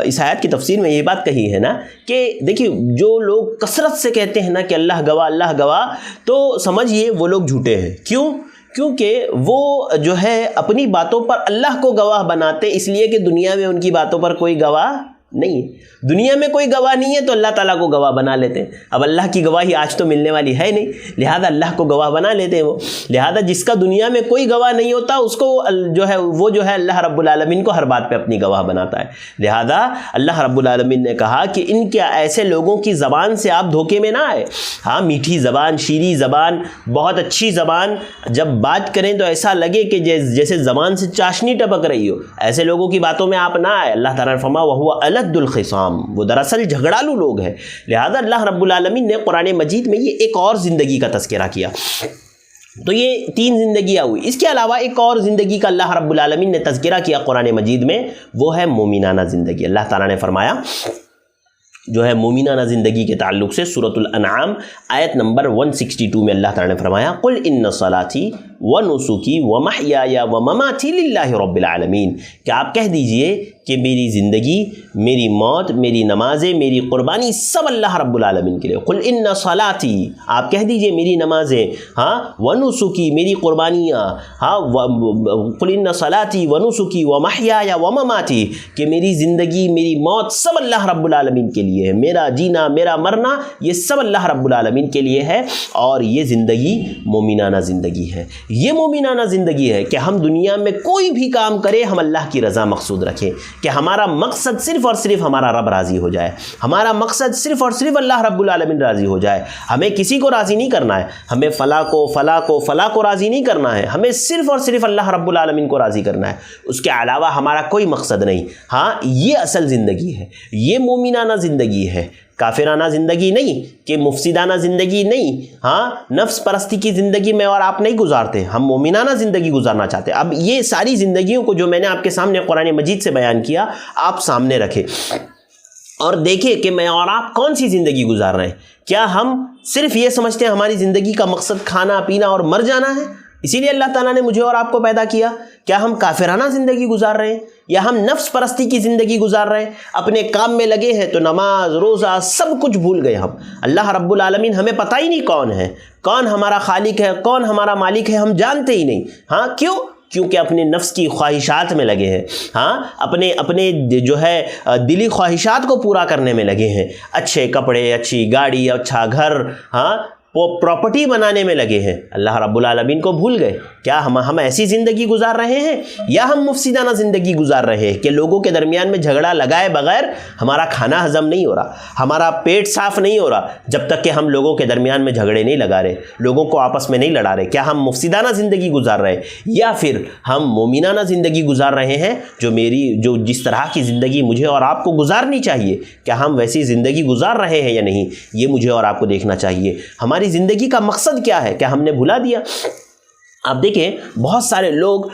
[SPEAKER 1] اس آیت کی تفسیر میں یہ بات کہی ہے نا کہ دیکھیے جو لوگ کثرت سے کہتے ہیں نا کہ اللہ گواہ، تو سمجھیے وہ لوگ جھوٹے ہیں۔ کیونکہ وہ جو ہے اپنی باتوں پر اللہ کو گواہ بناتے، اس لیے کہ دنیا میں ان کی باتوں پر کوئی گواہ نہیں ہے، دنیا میں کوئی گواہ نہیں ہے تو اللہ تعالیٰ کو گواہ بنا لیتے ہیں۔ اب اللہ کی گواہی آج تو ملنے والی ہے نہیں، لہذا اللہ کو گواہ بنا لیتے ہیں وہ۔ لہذا جس کا دنیا میں کوئی گواہ نہیں ہوتا اس کو وہ جو ہے اللہ رب العالمین کو ہر بات پہ اپنی گواہ بناتا ہے۔ لہذا اللہ رب العالمین نے کہا کہ ان کے ایسے لوگوں کی زبان سے آپ دھوکے میں نہ آئے۔ ہاں، میٹھی زبان، شیریں زبان، بہت اچھی زبان، جب بات کریں تو ایسا لگے کہ جیسے زبان سے چاشنی ٹپک رہی ہو، ایسے لوگوں کی باتوں میں آپ نہ آئے۔ اللہ تعالیٰ نے فرمایا وَهُوَ أَلَدُّ الْخِصَامِ، وہ دراصل جھگڑالو لوگ ہیں۔ لہذا اللہ رب العالمین نے قرآن مجید میں یہ ایک اور زندگی کا تذکرہ کیا۔ تو یہ 3 زندگیاں ہوئی، اس کے علاوہ ایک اور زندگی کا اللہ رب العالمین نے تذکرہ کیا قرآن مجید میں، وہ ہے مومنانہ زندگی۔ اللہ تعالیٰ نے فرمایا جو ہے مومنانہ زندگی کے تعلق سے سورۃ الانعام آیت نمبر 162 میں اللہ تعالیٰ نے فرمایا قُلْ إِنَّ صَلَاتِي وَنُسُكِي وَمَحْيَايَ وَمَمَاتِي لِلَّهِ رَبِّ الْعَالَمِينَ، کہ آپ کہہ دیجئے کہ میری زندگی، میری موت، میری نمازیں، میری قربانی سب اللہ رب العالمین کے لیے۔ قُلْ إِنَّ صَلَاتِي، آپ کہہ دیجئے میری نمازیں، ہاں، وَنُسُكِي، میری قربانیاں، ہاں، قُلْ إِنَّ صَلَاتِي وَنُسُكِي وَمَحْيَايَ وَمَمَاتِي، کہ میری زندگی، میری موت سب اللہ رب العالمین کے لیے ہے، میرا جینا، میرا مرنا، یہ سب اللہ رب العالمین کے لیے ہے، اور یہ زندگی مومنانہ زندگی ہے۔ یہ مومنانہ زندگی ہے کہ ہم دنیا میں کوئی بھی کام کرے ہم اللہ کی رضا مقصود رکھیں، کہ ہمارا مقصد صرف اور صرف ہمارا رب راضی ہو جائے، ہمارا مقصد صرف اور صرف اللہ رب العالمین راضی ہو جائے۔ ہمیں کسی کو راضی نہیں کرنا ہے، ہمیں فلاں کو راضی نہیں کرنا ہے، ہمیں صرف اور صرف اللہ رب العالمین کو راضی کرنا ہے، اس کے علاوہ ہمارا کوئی مقصد نہیں۔ ہاں، یہ اصل زندگی ہے، یہ مومنانہ زندگی ہے، کافرانہ زندگی نہیں، کہ مفسدانہ زندگی نہیں۔ ہاں، نفس پرستی کی زندگی میں اور آپ نہیں گزارتے، ہم مومنانہ زندگی گزارنا چاہتے ہیں۔ اب یہ ساری زندگیوں کو جو میں نے آپ کے سامنے قرآن مجید سے بیان کیا، آپ سامنے رکھیں اور دیکھیں کہ میں اور آپ کون سی زندگی گزار رہے ہیں۔ کیا ہم صرف یہ سمجھتے ہیں ہماری زندگی کا مقصد کھانا پینا اور مر جانا ہے، اسی لیے اللہ تعالیٰ نے مجھے اور آپ کو پیدا کیا؟ کیا ہم کافرانہ زندگی گزار رہے ہیں، یا ہم نفس پرستی کی زندگی گزار رہے ہیں؟ اپنے کام میں لگے ہیں تو نماز روزہ سب کچھ بھول گئے ہم۔ اللہ رب العالمین ہمیں پتہ ہی نہیں کون ہے، کون ہمارا خالق ہے، کون ہمارا مالک ہے، ہم جانتے ہی نہیں۔ ہاں، کیونکہ اپنے نفس کی خواہشات میں لگے ہیں، ہاں، اپنے جو ہے دلی خواہشات کو پورا کرنے میں لگے ہیں، اچھے کپڑے، اچھی گاڑی، اچھا گھر، ہاں، پراپرٹی بنانے میں لگے ہیں، اللہ رب العالمین کو بھول گئے۔ کیا ہم ایسی زندگی گزار رہے ہیں، یا ہم مفسدانہ زندگی گزار رہے ہیں کہ لوگوں کے درمیان میں جھگڑا لگائے بغیر ہمارا کھانا ہضم نہیں ہو رہا، ہمارا پیٹ صاف نہیں ہو رہا، جب تک کہ ہم لوگوں کے درمیان میں جھگڑے نہیں لگا رہے، لوگوں کو آپس میں نہیں لڑا رہے؟ کیا ہم مفسدانہ زندگی گزار رہے ہیں، یا پھر ہم مومنانہ زندگی گزار رہے ہیں، جو جس طرح کی زندگی مجھے اور آپ کو گزارنی چاہیے، کیا ہم ویسی زندگی گزار رہے ہیں یا نہیں؟ یہ مجھے اور آپ کو دیکھنا چاہیے۔ ہماری زندگی کا مقصد کیا ہے؟ کیا ہم نے بھلا دیا؟ آپ دیکھیں بہت سارے لوگ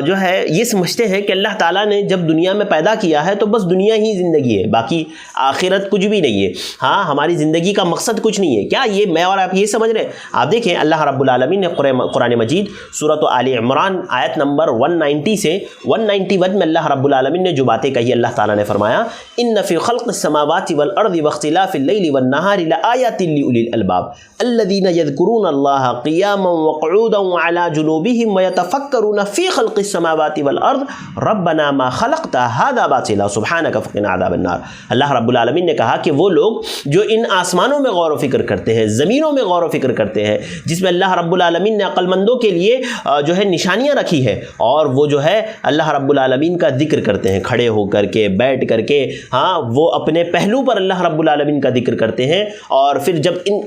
[SPEAKER 1] جو ہے یہ سمجھتے ہیں کہ اللہ تعالیٰ نے جب دنیا میں پیدا کیا ہے تو بس دنیا ہی زندگی ہے، باقی آخرت کچھ بھی نہیں ہے۔ ہاں، ہماری زندگی کا مقصد کچھ نہیں ہے۔ کیا یہ میں اور آپ یہ سمجھ رہے ہیں؟ آپ دیکھیں اللہ رب العالمین نے قرآن مجید سورۃ آل عمران آیت نمبر 190 سے 191 میں اللہ رب العالمین نے جو باتیں کہی، اللہ تعالیٰ نے فرمایا ان فی خلق السماوات والارض واختلاف اللیل والنہار لآیات لأولی الالباب الذین یذکرون اللہ قیاما وقعودا وعلی جنوبهم ويتفکرون فی خلق السماوات والارض ربنا ما خلقت هذا باطلا سبحانک فقنا عذاب النار۔ اللہ رب العالمین نے کہا کہ وہ لوگ جو ان آسمانوں میں غور و فکر کرتے ہیں، زمینوں میں غور و فکر کرتے ہیں، جس میں اللہ رب العالمین نے عقل مندوں کے لیے جو ہے نشانیاں رکھی ہے، اور وہ جو ہے اللہ رب العالمین کا ذکر کرتے ہیں کھڑے ہو کر کے، بیٹھ کر کے، ہاں، وہ اپنے پہلو پر اللہ رب العالمین کا ذکر کرتے ہیں، اور پھر جب ان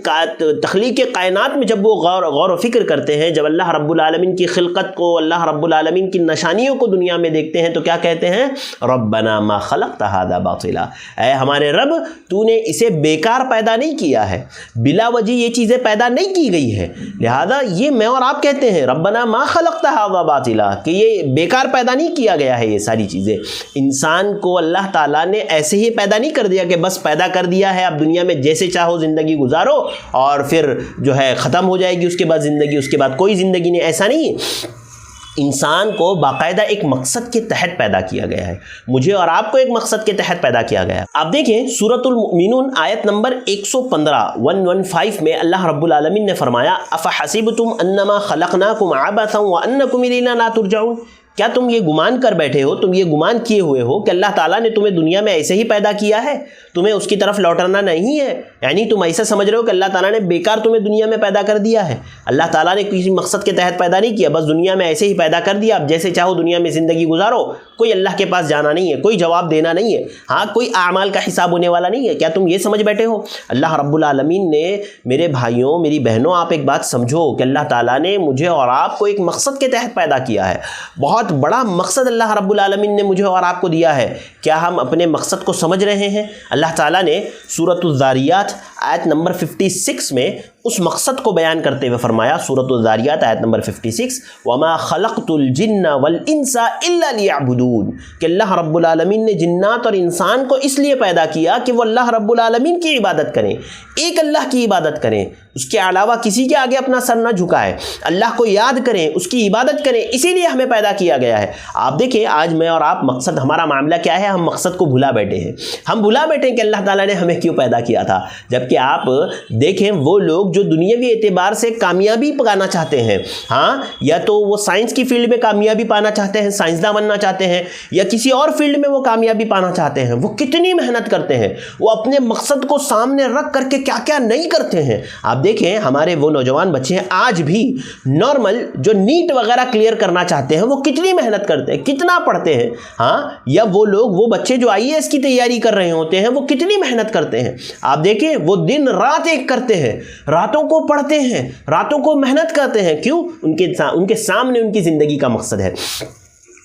[SPEAKER 1] تخلیق کائنات میں جب وہ غور و فکر کرتے ہیں، جب اللہ رب العالمین العالمین کی خلقت کو، اللہ رب العالمین کی نشانیوں کو دنیا میں دیکھتے ہیں تو کیا کہتے ہیں؟ ربنا ما خلقت ھذا باطلا، اے ہمارے رب تو نے اسے بیکار پیدا نہیں کیا ہے، بلا وجہ یہ چیزیں پیدا نہیں کی گئی ہے، لہذا یہ میں اور آپ کہتے ہیں ربنا ما خلقت ھذا باطلا کہ یہ بیکار پیدا نہیں کیا گیا ہے۔ یہ ساری چیزیں انسان کو اللہ تعالیٰ نے ایسے ہی پیدا نہیں کر دیا کہ بس پیدا کر دیا ہے اب دنیا میں جیسے چاہو زندگی گزارو اور پھر جو ہے ختم ہو جائے گی اس کے بعد زندگی، اس کے بعد کوئی زندگی نہیں، ایسا نہیں ہے۔ انسان کو باقاعدہ ایک مقصد کے تحت پیدا کیا گیا ہے، مجھے اور آپ کو ایک مقصد کے تحت پیدا کیا گیا ہے۔ آپ دیکھیں سورۃ المؤمنون آیت نمبر 115 میں اللہ رب العالمین نے فرمایا افحسبتم انما خلقناکم عبثا وانکم الینا لا ترجعون، کیا تم یہ گمان کر بیٹھے ہو، تم یہ گمان کیے ہوئے ہو کہ اللہ تعالیٰ نے تمہیں دنیا میں ایسے ہی پیدا کیا ہے، تمہیں اس کی طرف لوٹنا نہیں ہے؟ یعنی تم ایسا سمجھ رہے ہو کہ اللہ تعالیٰ نے بیکار تمہیں دنیا میں پیدا کر دیا ہے؟ اللہ تعالیٰ نے کسی مقصد کے تحت پیدا نہیں کیا، بس دنیا میں ایسے ہی پیدا کر دیا، اب جیسے چاہو دنیا میں زندگی گزارو، کوئی اللہ کے پاس جانا نہیں ہے، کوئی جواب دینا نہیں ہے، ہاں کوئی اعمال کا حساب ہونے والا نہیں ہے، کیا تم یہ سمجھ بیٹھے ہو؟ اللہ رب العالمین نے، میرے بھائیوں میری بہنوں آپ ایک بات سمجھو کہ اللہ تعالیٰ نے مجھے اور آپ کو ایک مقصد کے تحت پیدا کیا ہے، بہت بڑا مقصد اللہ رب العالمین نے مجھے اور آپ کو دیا ہے، کیا ہم اپنے مقصد کو سمجھ رہے ہیں؟ اللہ تعالیٰ نے سورۃ الذاریات آیت نمبر 56 میں اس مقصد کو بیان کرتے ہوئے فرمایا، سورۃ الذاریات آیت نمبر 56 وَمَا خَلَقْتُ الْجِنَّ وَالْإِنسَ إِلَّا لِيَعْبُدُونَ کہ اللہ رب العالمین نے جنات اور انسان کو اس لیے پیدا کیا کہ وہ اللہ رب العالمین کی عبادت کریں، ایک اللہ کی عبادت کریں، اس کے علاوہ کسی کے آگے اپنا سر نہ جھکائے، اللہ کو یاد کریں، اس کی عبادت کریں، اسی لیے ہمیں پیدا کیا گیا ہے۔ آپ دیکھیں آج میں اور آپ مقصد، ہمارا معاملہ کیا ہے؟ ہم مقصد کو بھلا بیٹھے ہیں، ہم بھلا بیٹھے کہ اللہ تعالیٰ نے ہمیں کیوں پیدا کیا تھا، جبکہ آپ دیکھیں وہ لوگ جو دنیاوی اعتبار سے کامیابی پانا چاہتے ہیں، ہاں یا تو وہ سائنس کی فیلڈ میں کامیابی پانا چاہتے ہیں، سائنسداں بننا چاہتے ہیں، یا کسی اور فیلڈ میں وہ کامیابی پانا چاہتے ہیں، وہ کتنی محنت کرتے ہیں، وہ اپنے مقصد کو سامنے رکھ کر کے کیا کیا نہیں کرتے ہیں۔ آپ دیکھیں ہمارے وہ نوجوان بچے ہیں آج بھی نارمل جو نیٹ وغیرہ کلیئر کرنا چاہتے ہیں وہ کتنی محنت کرتے ہیں، کتنا پڑھتے ہیں، ہاں یا وہ لوگ، وہ بچے جو IAS کی تیاری کر رہے ہوتے ہیں وہ کتنی محنت کرتے ہیں۔ آپ دیکھیں وہ دن رات ایک کرتے ہیں، راتوں کو پڑھتے ہیں، راتوں کو محنت کرتے ہیں، کیوں؟ ان کے سامنے ان کی زندگی کا مقصد ہے،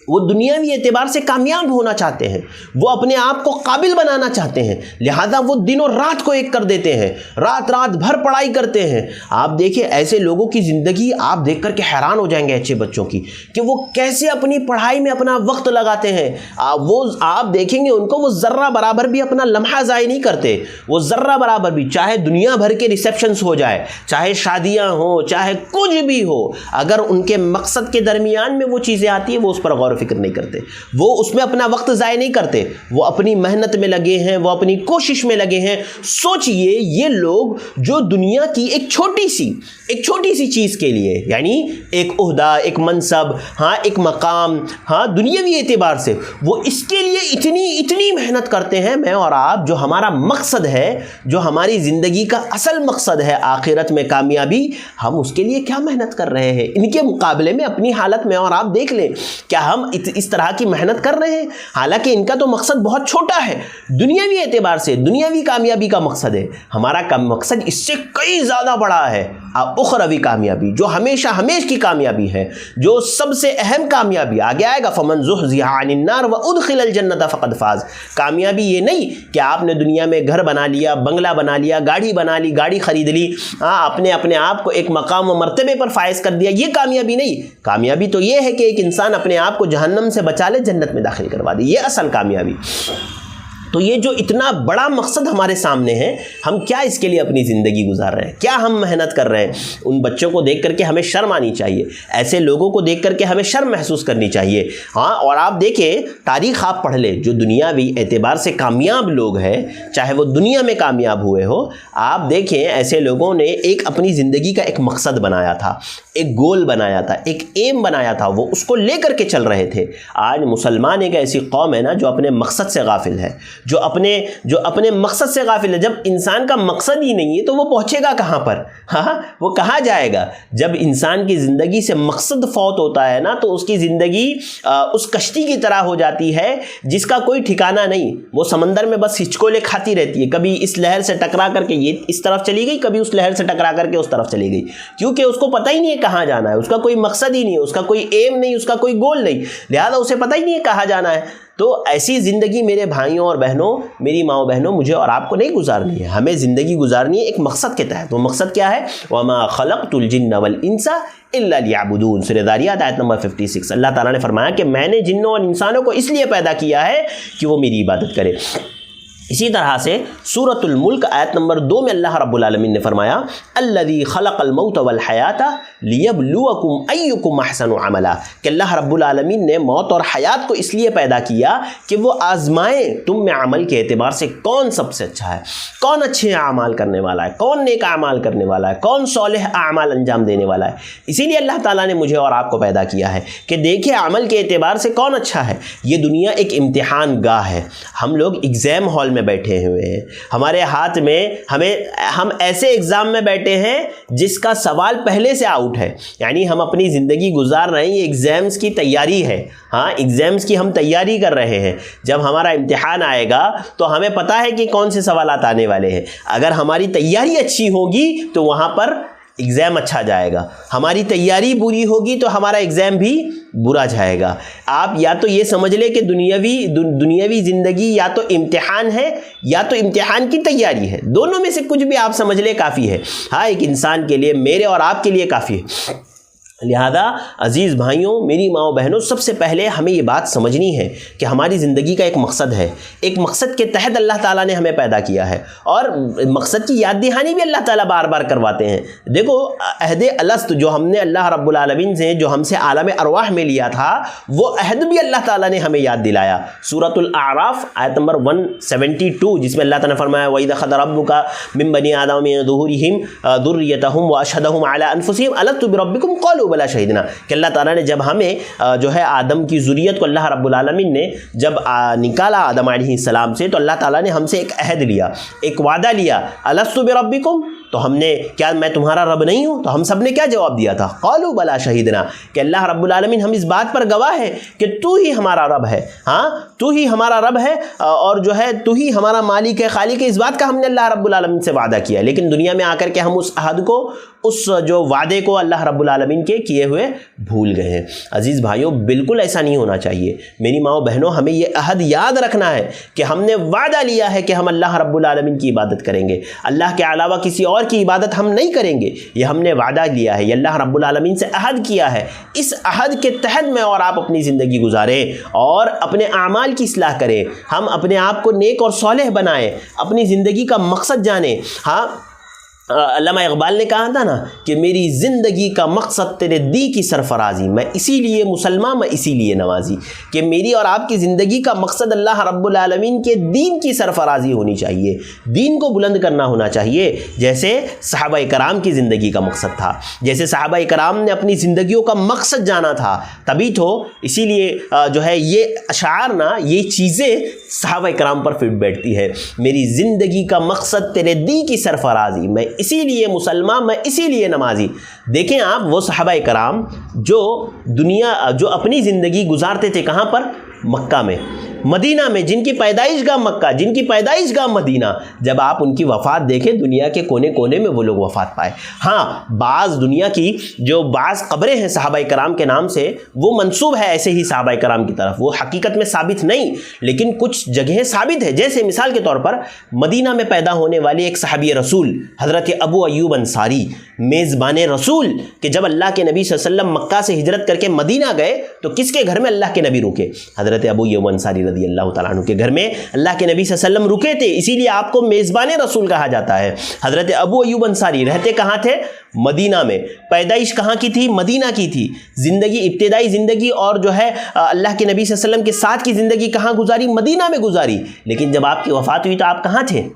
[SPEAKER 1] وہ دنیاوی اعتبار سے کامیاب ہونا چاہتے ہیں، وہ اپنے آپ کو قابل بنانا چاہتے ہیں، لہذا وہ دن اور رات کو ایک کر دیتے ہیں، رات بھر پڑھائی کرتے ہیں۔ آپ دیکھیں ایسے لوگوں کی زندگی آپ دیکھ کر کے حیران ہو جائیں گے، اچھے بچوں کی، کہ وہ کیسے اپنی پڑھائی میں اپنا وقت لگاتے ہیں۔ وہ آپ دیکھیں گے ان کو، وہ ذرہ برابر بھی اپنا لمحہ ضائع نہیں کرتے، وہ ذرہ برابر بھی، چاہے دنیا بھر کے ریسیپشنز ہو جائے، چاہے شادیاں ہوں، چاہے کچھ بھی ہو، اگر ان کے مقصد کے درمیان میں وہ چیزیں آتی ہیں وہ اس پر غور فکر نہیں کرتے، وہ اس میں اپنا وقت ضائع نہیں کرتے، وہ اپنی محنت میں لگے ہیں، وہ اپنی کوشش میں لگے ہیں۔ سوچئے یہ لوگ جو دنیا کی ایک چھوٹی سی چیز کے لیے، یعنی ایک عہدہ، ایک منصب، ہاں ایک مقام، ہاں دنیاوی اعتبار سے وہ اس کے لیے اتنی محنت کرتے ہیں، میں اور آپ جو ہمارا مقصد ہے، جو ہماری زندگی کا اصل مقصد ہے آخرت میں کامیابی، ہم اس کے لیے کیا محنت کر رہے ہیں؟ ان کے مقابلے میں اپنی حالت میں اور آپ دیکھ لیں، کیا ہم اس طرح کی محنت کر رہے ہیں؟ حالانکہ ان کا تو مقصد بہت چھوٹا ہے، دنیاوی اعتبار سے دنیاوی کامیابی کا مقصد ہے، ہمارا مقصد اس سے کئی زیادہ بڑا ہے، اخروی کامیابی جو ہمیشہ کی کامیابی ہے، جو سب سے اہم کامیابی، آگے آئے گا فمن زحزح عن النار وادخل الجنۃ فقد فاز۔ کامیابی یہ نہیں کہ آپ نے دنیا میں گھر بنا لیا، بنگلہ بنا لیا، گاڑی بنا لی، گاڑی خرید لی، اپنے آپ کو ایک مقام و مرتبے پر فائز کر دیا، یہ کامیابی نہیں۔ کامیابی تو یہ ہے کہ ایک انسان اپنے آپ کو جہنم سے بچا لے، جنت میں داخل کروا دے، یہ اصل کامیابی۔ تو یہ جو اتنا بڑا مقصد ہمارے سامنے ہے، ہم کیا اس کے لیے اپنی زندگی گزار رہے ہیں؟ کیا ہم محنت کر رہے ہیں؟ ان بچوں کو دیکھ کر کے ہمیں شرم آنی چاہیے، ایسے لوگوں کو دیکھ کر کے ہمیں شرم محسوس کرنی چاہیے۔ ہاں اور آپ دیکھیں تاریخ آپ پڑھ لیں، جو دنیاوی اعتبار سے کامیاب لوگ ہیں، چاہے وہ دنیا میں کامیاب ہوئے ہو، آپ دیکھیں ایسے لوگوں نے ایک اپنی زندگی کا ایک مقصد بنایا تھا، ایک گول بنایا تھا، ایک ایم بنایا تھا، وہ اس کو لے کر کے چل رہے تھے۔ آج مسلمان ایک ایسی قوم ہے نا جو اپنے مقصد سے غافل ہے، جو اپنے مقصد سے غافل ہے۔ جب انسان کا مقصد ہی نہیں ہے تو وہ پہنچے گا کہاں پر؟ ہاں وہ کہاں جائے گا؟ جب انسان کی زندگی سے مقصد فوت ہوتا ہے نا تو اس کی زندگی اس کشتی کی طرح ہو جاتی ہے جس کا کوئی ٹھکانہ نہیں، وہ سمندر میں بس ہچکولے کھاتی رہتی ہے، کبھی اس لہر سے ٹکرا کر کے یہ اس طرف چلی گئی، کبھی اس لہر سے ٹکرا کر کے اس طرف چلی گئی، کیونکہ اس کو پتہ ہی نہیں ہے کہاں جانا ہے، اس کا کوئی مقصد ہی نہیں ہے، اس کا کوئی ایم نہیں، اس کا کوئی گول نہیں، لہذا اسے پتہ ہی نہیں ہے کہاں جانا ہے۔ تو ایسی زندگی میرے بھائیوں اور بہنوں، میری ماؤں بہنوں، مجھے اور آپ کو نہیں گزارنی ہے، ہمیں زندگی گزارنی ہے ایک مقصد کے تحت۔ وہ مقصد کیا ہے؟ وَمَا خَلَقْتُ الْجِنَّ وَالْإِنسَ إِلَّا لِيَعْبُدُونَ، سورہ ذاریات آیت نمبر 56۔ اللہ تعالیٰ نے فرمایا کہ میں نے جنوں اور انسانوں کو اس لیے پیدا کیا ہے کہ وہ میری عبادت کرے۔ اسی طرح سے سورۃ الملک آیت نمبر 2 میں اللہ رب العالمین نے فرمایا الذی خلق الموت والحیات لیبلوکم ایکم احسن عملا، کہ اللہ رب العالمین نے موت اور حیات کو اس لیے پیدا کیا کہ وہ آزمائے تم میں عمل کے اعتبار سے کون سب سے اچھا ہے، کون اچھے اعمال کرنے والا ہے، کون نیک اعمال کرنے والا ہے، کون صالح اعمال انجام دینے والا ہے۔ اسی لیے اللہ تعالیٰ نے مجھے اور آپ کو پیدا کیا ہے کہ دیکھیں عمل کے اعتبار سے کون اچھا ہے۔ یہ دنیا ایک امتحان گاہ ہے، ہم لوگ ایگزام ہال میں بیٹھے ہوئے ہیں، ہمارے ہاتھ میں ہم ایسے ایگزام میں بیٹھے ہیں جس کا سوال پہلے سے آؤٹ ہے، یعنی ہم اپنی زندگی گزار رہے ہیں، یہ ایگزامز کی تیاری ہے، ہاں ایگزامز کی ہم تیاری کر رہے ہیں۔ جب ہمارا امتحان آئے گا تو ہمیں پتہ ہے کہ کون سے سوالات آنے والے ہیں، اگر ہماری تیاری اچھی ہوگی تو وہاں پر ایگزام اچھا جائے گا، ہماری تیاری بری ہوگی تو ہمارا ایگزام بھی برا جائے گا۔ آپ یا تو یہ سمجھ لیں کہ دنیاوی زندگی یا تو امتحان ہے یا تو امتحان کی تیاری ہے، دونوں میں سے کچھ بھی آپ سمجھ لیں کافی ہے، ہاں ایک انسان کے لیے، میرے اور آپ کے لیے کافی ہے۔ لہذا عزیز بھائیوں، میری ماؤں بہنوں، سب سے پہلے ہمیں یہ بات سمجھنی ہے کہ ہماری زندگی کا ایک مقصد ہے، ایک مقصد کے تحت اللہ تعالیٰ نے ہمیں پیدا کیا ہے، اور مقصد کی یاد دہانی بھی اللہ تعالیٰ بار بار کرواتے ہیں۔ دیکھو عہد الست جو ہم نے اللہ رب العالمین سے، جو ہم سے عالم ارواح میں لیا تھا، وہ عہد بھی اللہ تعالیٰ نے ہمیں یاد دلایا۔ سورۃ الاعراف آیت نمبر 172 جس میں اللہ تعالیٰ نے فرمایا وَإِذْ أَخَذَ رَبُّكَ مِن بَنِي آدَمَ مِن ظُهُورِهِمْ ذُرِّيَّتَهُمْ وَأَشْهَدَهُمْ عَلَىٰ أَنفُسِهِمْ أَلَسْتُ بِرَبِّكُمْ قَالُوا بَلَىٰ شَهِدْنَا، کہ اللہ تعالیٰ نے جب ہمیں جو ہے آدم کی ذریت کو، اللہ رب العالمین نے جب نکالا آدم علیہ السلام سے، تو اللہ تعالیٰ نے ہم سے ایک عہد لیا، ایک وعدہ لیا، أَلَسْتُ بِرَبِّكُمْ، تو ہم نے کیا میں تمہارا رب نہیں ہوں؟ تو ہم سب نے کیا جواب دیا تھا؟ قالوا بلا شہیدنا، کہ اللہ رب العالمین ہم اس بات پر گواہ ہے کہ تو ہی ہمارا رب ہے، ہاں تو ہی ہمارا رب ہے، اور جو ہے تو ہی ہمارا مالک ہے، خالق ہے۔ اس بات کا ہم نے اللہ رب العالمین سے وعدہ کیا، لیکن دنیا میں آ کر کے ہم اس عہد کو، اس جو وعدے کو اللہ رب العالمین کے کیے ہوئے بھول گئے ہیں۔ عزیز بھائیوں، بالکل ایسا نہیں ہونا چاہیے۔ میری ماؤں بہنوں، ہمیں یہ عہد یاد رکھنا ہے کہ ہم نے وعدہ لیا ہے کہ ہم اللہ رب العالمین کی عبادت کریں گے، اللہ کے علاوہ کسی اور کی عبادت ہم نہیں کریں گے، یہ ہم نے وعدہ لیا ہے، یہ اللہ رب العالمین سے عہد کیا ہے۔ اس عہد کے تحت میں اور آپ اپنی زندگی گزاریں اور اپنے اعمال کی اصلاح کریں، ہم اپنے آپ کو نیک اور صالح بنائیں، اپنی زندگی کا مقصد جانیں۔ ہاں علامہ اقبال نے کہا تھا نا کہ میری زندگی کا مقصد تیرے دی کی سرفرازی، میں اسی لیے مسلمان، میں اسی لیے نمازی، کہ میری اور آپ کی زندگی کا مقصد اللہ رب العالمین کے دین کی سرفرازی ہونی چاہیے، دین کو بلند کرنا ہونا چاہیے، جیسے صحابہ کرام کی زندگی کا مقصد تھا، جیسے صحابہ کرام نے اپنی زندگیوں کا مقصد جانا تھا، تبھی تو اسی لیے جو ہے یہ اشعار نا، یہ چیزیں صحابہ کرام پر فٹ بیٹھتی ہے۔ میری زندگی کا مقصد تیرے دی کی سرفرازی، میں اسی لیے مسلمان، میں اسی لیے نمازی۔ دیکھیں آپ وہ صحابہ کرام جو اپنی زندگی گزارتے تھے کہاں پر؟ مکہ میں، مدینہ میں، جن کی پیدائش گاہ مکہ، جن کی پیدائش گاہ مدینہ۔ جب آپ ان کی وفات دیکھیں، دنیا کے کونے کونے میں وہ لوگ وفات پائے۔ ہاں بعض دنیا کی جو بعض قبریں ہیں صحابہ کرام کے نام سے، وہ منسوب ہے ایسے ہی صحابہ کرام کی طرف، وہ حقیقت میں ثابت نہیں، لیکن کچھ جگہیں ثابت ہے۔ جیسے مثال کے طور پر مدینہ میں پیدا ہونے والے ایک صحابی رسول حضرت ابو ایوب انصاری، میزبان رسول، کہ جب اللہ کے نبی صلی اللہ علیہ وسلم مکہ سے ہجرت کر کے مدینہ گئے تو کس کے گھر میں اللہ کے نبی رکے؟ حضرت ابو ایوب انصاری رضی اللہ تعالیٰ عنہ کے گھر میں اللہ کے نبی صلی اللہ علیہ وسلم رکے تھے، اسی لیے آپ کو میزبان رسول کہا جاتا ہے۔ حضرت ابو ایوب انصاری رہتے کہاں تھے؟ مدینہ میں۔ پیدائش کہاں کی تھی؟ مدینہ کی تھی۔ زندگی، ابتدائی زندگی اور جو ہے اللہ کے نبی صلی اللہ علیہ وسلم کے ساتھ کی زندگی کہاں گزاری؟ مدینہ میں گزاری۔ لیکن جب آپ کی وفات ہوئی تو آپ کہاں تھے؟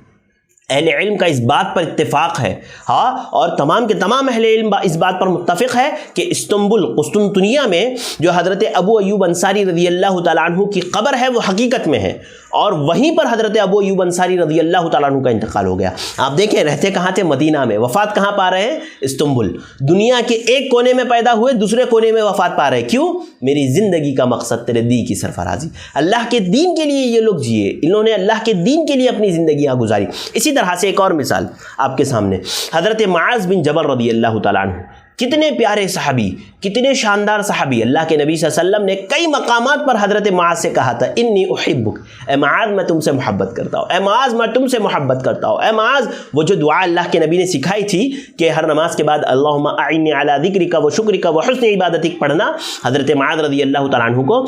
[SPEAKER 1] اہل علم کا اس بات پر اتفاق ہے، ہاں، اور تمام کے تمام اہل علم اس بات پر متفق ہے کہ استنبول، قسطنطنیہ میں جو حضرت ابو ایوب انصاری رضی اللہ تعالیٰ عنہ کی قبر ہے وہ حقیقت میں ہے، اور وہیں پر حضرت ابو ایوب انصاری رضی اللہ تعالیٰ عنہ کا انتقال ہو گیا۔ آپ دیکھیں رہتے کہاں تھے؟ مدینہ میں، وفات کہاں پا رہے ہیں؟ استنبول۔ دنیا کے ایک کونے میں پیدا ہوئے، دوسرے کونے میں وفات پا رہے ہیں۔ کیوں؟ میری زندگی کا مقصد تیرے دی کی سرفرازی، اللہ کے دین کے لیے یہ لوگ جیے، انہوں نے اللہ کے دین کے لیے اپنی زندگیاں گزاری۔ اسی طرح سے ایک اور مثال آپ کے سامنے، حضرت معاذ بن جبل رضی اللہ تعالیٰ عنہ، کتنے پیارے صحابی، کتنے شاندار صحابی۔ اللہ کے نبی صلی اللہ علیہ وسلم نے کئی مقامات پر حضرت معاذ سے کہا تھا انی احبک، اے معاذ میں تم سے محبت کرتا ہوں، اے معاذ میں تم سے محبت کرتا ہوں، اے معاذ۔ وہ جو دعا اللہ کے نبی نے سکھائی تھی کہ ہر نماز کے بعد اللہم اعنی علی ذکرک و شکرک و حسن عبادتک پڑھنا، حضرت معاذ رضی اللہ تعالیٰ عنہ کو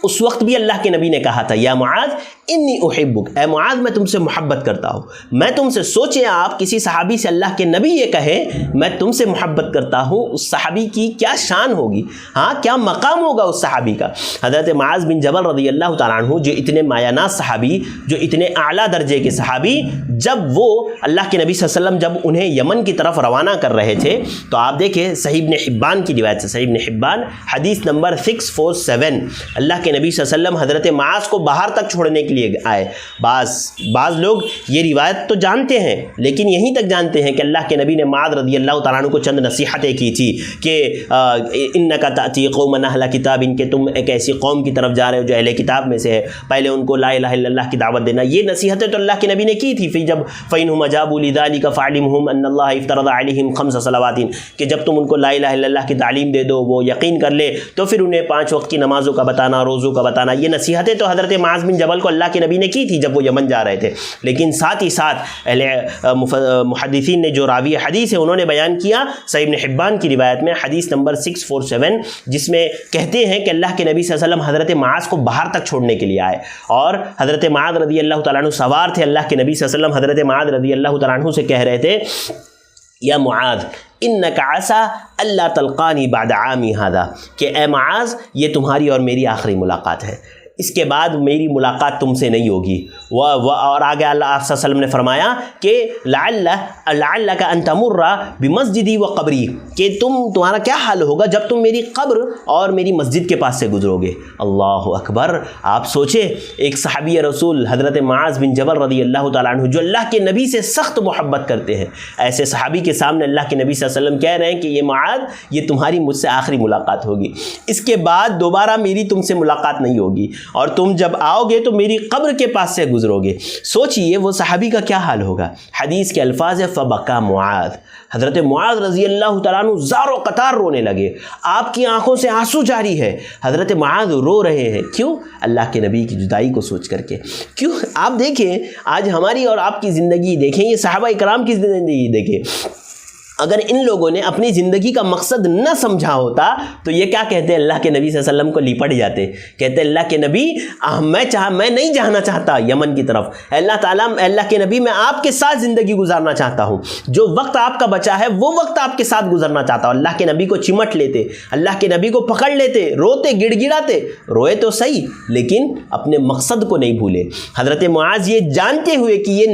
[SPEAKER 1] اس وقت بھی اللہ کے نبی نے کہا تھا یا معاذ انی احبک، اے معاذ میں تم سے محبت کرتا ہوں۔ میں تم سے، سوچیں آپ کسی صحابی سے اللہ کے نبی یہ کہے میں تم سے محبت کرتا ہوں، اس صحابی کی کیا شان ہوگی، ہاں کیا مقام ہوگا اس صحابی کا۔ حضرت معاذ بن جبل رضی اللہ تعالیٰ عنہ جو اتنے مایہ ناز صحابی، جو اتنے اعلیٰ درجے کے صحابی، جب وہ اللہ کے نبی صلی اللہ علیہ وسلم جب انہیں یمن کی طرف روانہ کر رہے تھے تو آپ دیکھیں صحیح ابن حبان کی روایت سے، صحیح ابن حبان حدیث نمبر 647، اللہ کے نبی صلی اللہ علیہ وسلم حضرت معاذ کو باہر تک چھوڑنے کے لیے آئے۔ بعض لوگ یہ روایت تو جانتے ہیں لیکن یہیں تک جانتے ہیں کہ اللہ کے نبی نے معاذ رضی اللہ تعالیٰ عنہ کو چند نصیحتیں کی تھی کہ انک تأتی قوما اہل کتاب، ان کے تم ایک ایسی قوم کی طرف جا رہے ہو جو اہل کتاب میں سے ہے، پہلے ان کو لا الہ الا اللہ کی دعوت دینا۔ یہ نصیحتیں تو اللہ کے نبی نے کی تھی۔ پھر جب فإنهم أجابوا لذلك فاعلمهم ان اللہ افترض علیہم 5 صلوات، کہ جب تم ان کو لا الہ الا اللہ کی تعلیم دے دو، وہ یقین کر لے، تو پھر انہیں 5 وقت کی نمازوں کا بتانا، روزوں کا بتانا۔ یہ نصیحتیں تو حضرت معاذ بن جبل کو اللہ کے نبی نے کی تھی جب وہ یمن جا رہے تھے، لیکن ساتھ ہی ساتھ اہل محدثین نے جو راوی حدیث ہے انہوں نے بیان کیا صحیح ابن حبان کی روایت میں حدیث نمبر 647، جس میں کہتے ہیں کہ اللہ کے نبی صلی اللہ علیہ وسلم حضرت معاذ کو باہر تک چھوڑنے کے لیے آئے، اور حضرت معاذ رضی اللہ تعالیٰ عنہ سوار تھے۔ اللہ کے نبی صلی اللہ علیہ وسلم حضرت معاذ رضی اللہ تعالیٰ عنہ سے کہہ رہے تھے یا معاذ انک عسى الا تلقانی بعد عامی ھذا، کہ اے معاذ یہ تمہاری اور میری آخری ملاقات ہے، اس کے بعد میری ملاقات تم سے نہیں ہوگی۔ اور آگے اللہ صلی اللہ علیہ وسلم نے فرمایا کہ لعلک ان تمر بمسجدی و قبری، کہ تمہارا کیا حال ہوگا جب تم میری قبر اور میری مسجد کے پاس سے گزرو گے۔ اللہ اکبر! آپ سوچیں ایک صحابی رسول حضرت معاذ بن جبل رضی اللہ تعالیٰ عنہ جو اللہ کے نبی سے سخت محبت کرتے ہیں، ایسے صحابی کے سامنے اللہ کے نبی صلی اللہ علیہ وسلم کہہ رہے ہیں کہ یہ معاذ یہ تمہاری مجھ سے آخری ملاقات ہوگی، اس کے بعد دوبارہ میری تم سے ملاقات نہیں ہوگی، اور تم جب آؤ گے تو میری قبر کے پاس سے گزرو گے۔ سوچئے وہ صحابی کا کیا حال ہوگا۔ حدیث کے الفاظ ہے فبکا معاذ، حضرت معاذ رضی اللہ تعالیٰ عنہ زار و قطار رونے لگے، آپ کی آنکھوں سے آنسو جاری ہے، حضرت معاذ رو رہے ہیں۔ کیوں؟ اللہ کے نبی کی جدائی کو سوچ کر کے۔ کیوں؟ آپ دیکھیں آج ہماری اور آپ کی زندگی دیکھیں، یہ صحابہ اکرام کی زندگی دیکھیں، اگر ان لوگوں نے اپنی زندگی کا مقصد نہ سمجھا ہوتا تو یہ کیا کہتے ہیں؟ اللہ کے نبی صلی اللہ علیہ وسلم کو لپٹ جاتے، کہتے اللہ کے نبی میں نہیں جانا چاہتا یمن کی طرف، اللہ تعالیٰ اللہ کے نبی میں آپ کے ساتھ زندگی گزارنا چاہتا ہوں، جو وقت آپ کا بچا ہے وہ وقت آپ کے ساتھ گزارنا چاہتا ہوں۔ اللہ کے نبی کو چمٹ لیتے، اللہ کے نبی کو پکڑ لیتے، روتے گڑ گڑاتے، روئے تو صحیح لیکن اپنے مقصد کو نہیں بھولے۔ حضرت معاذ یہ جانتے ہوئے کہ یہ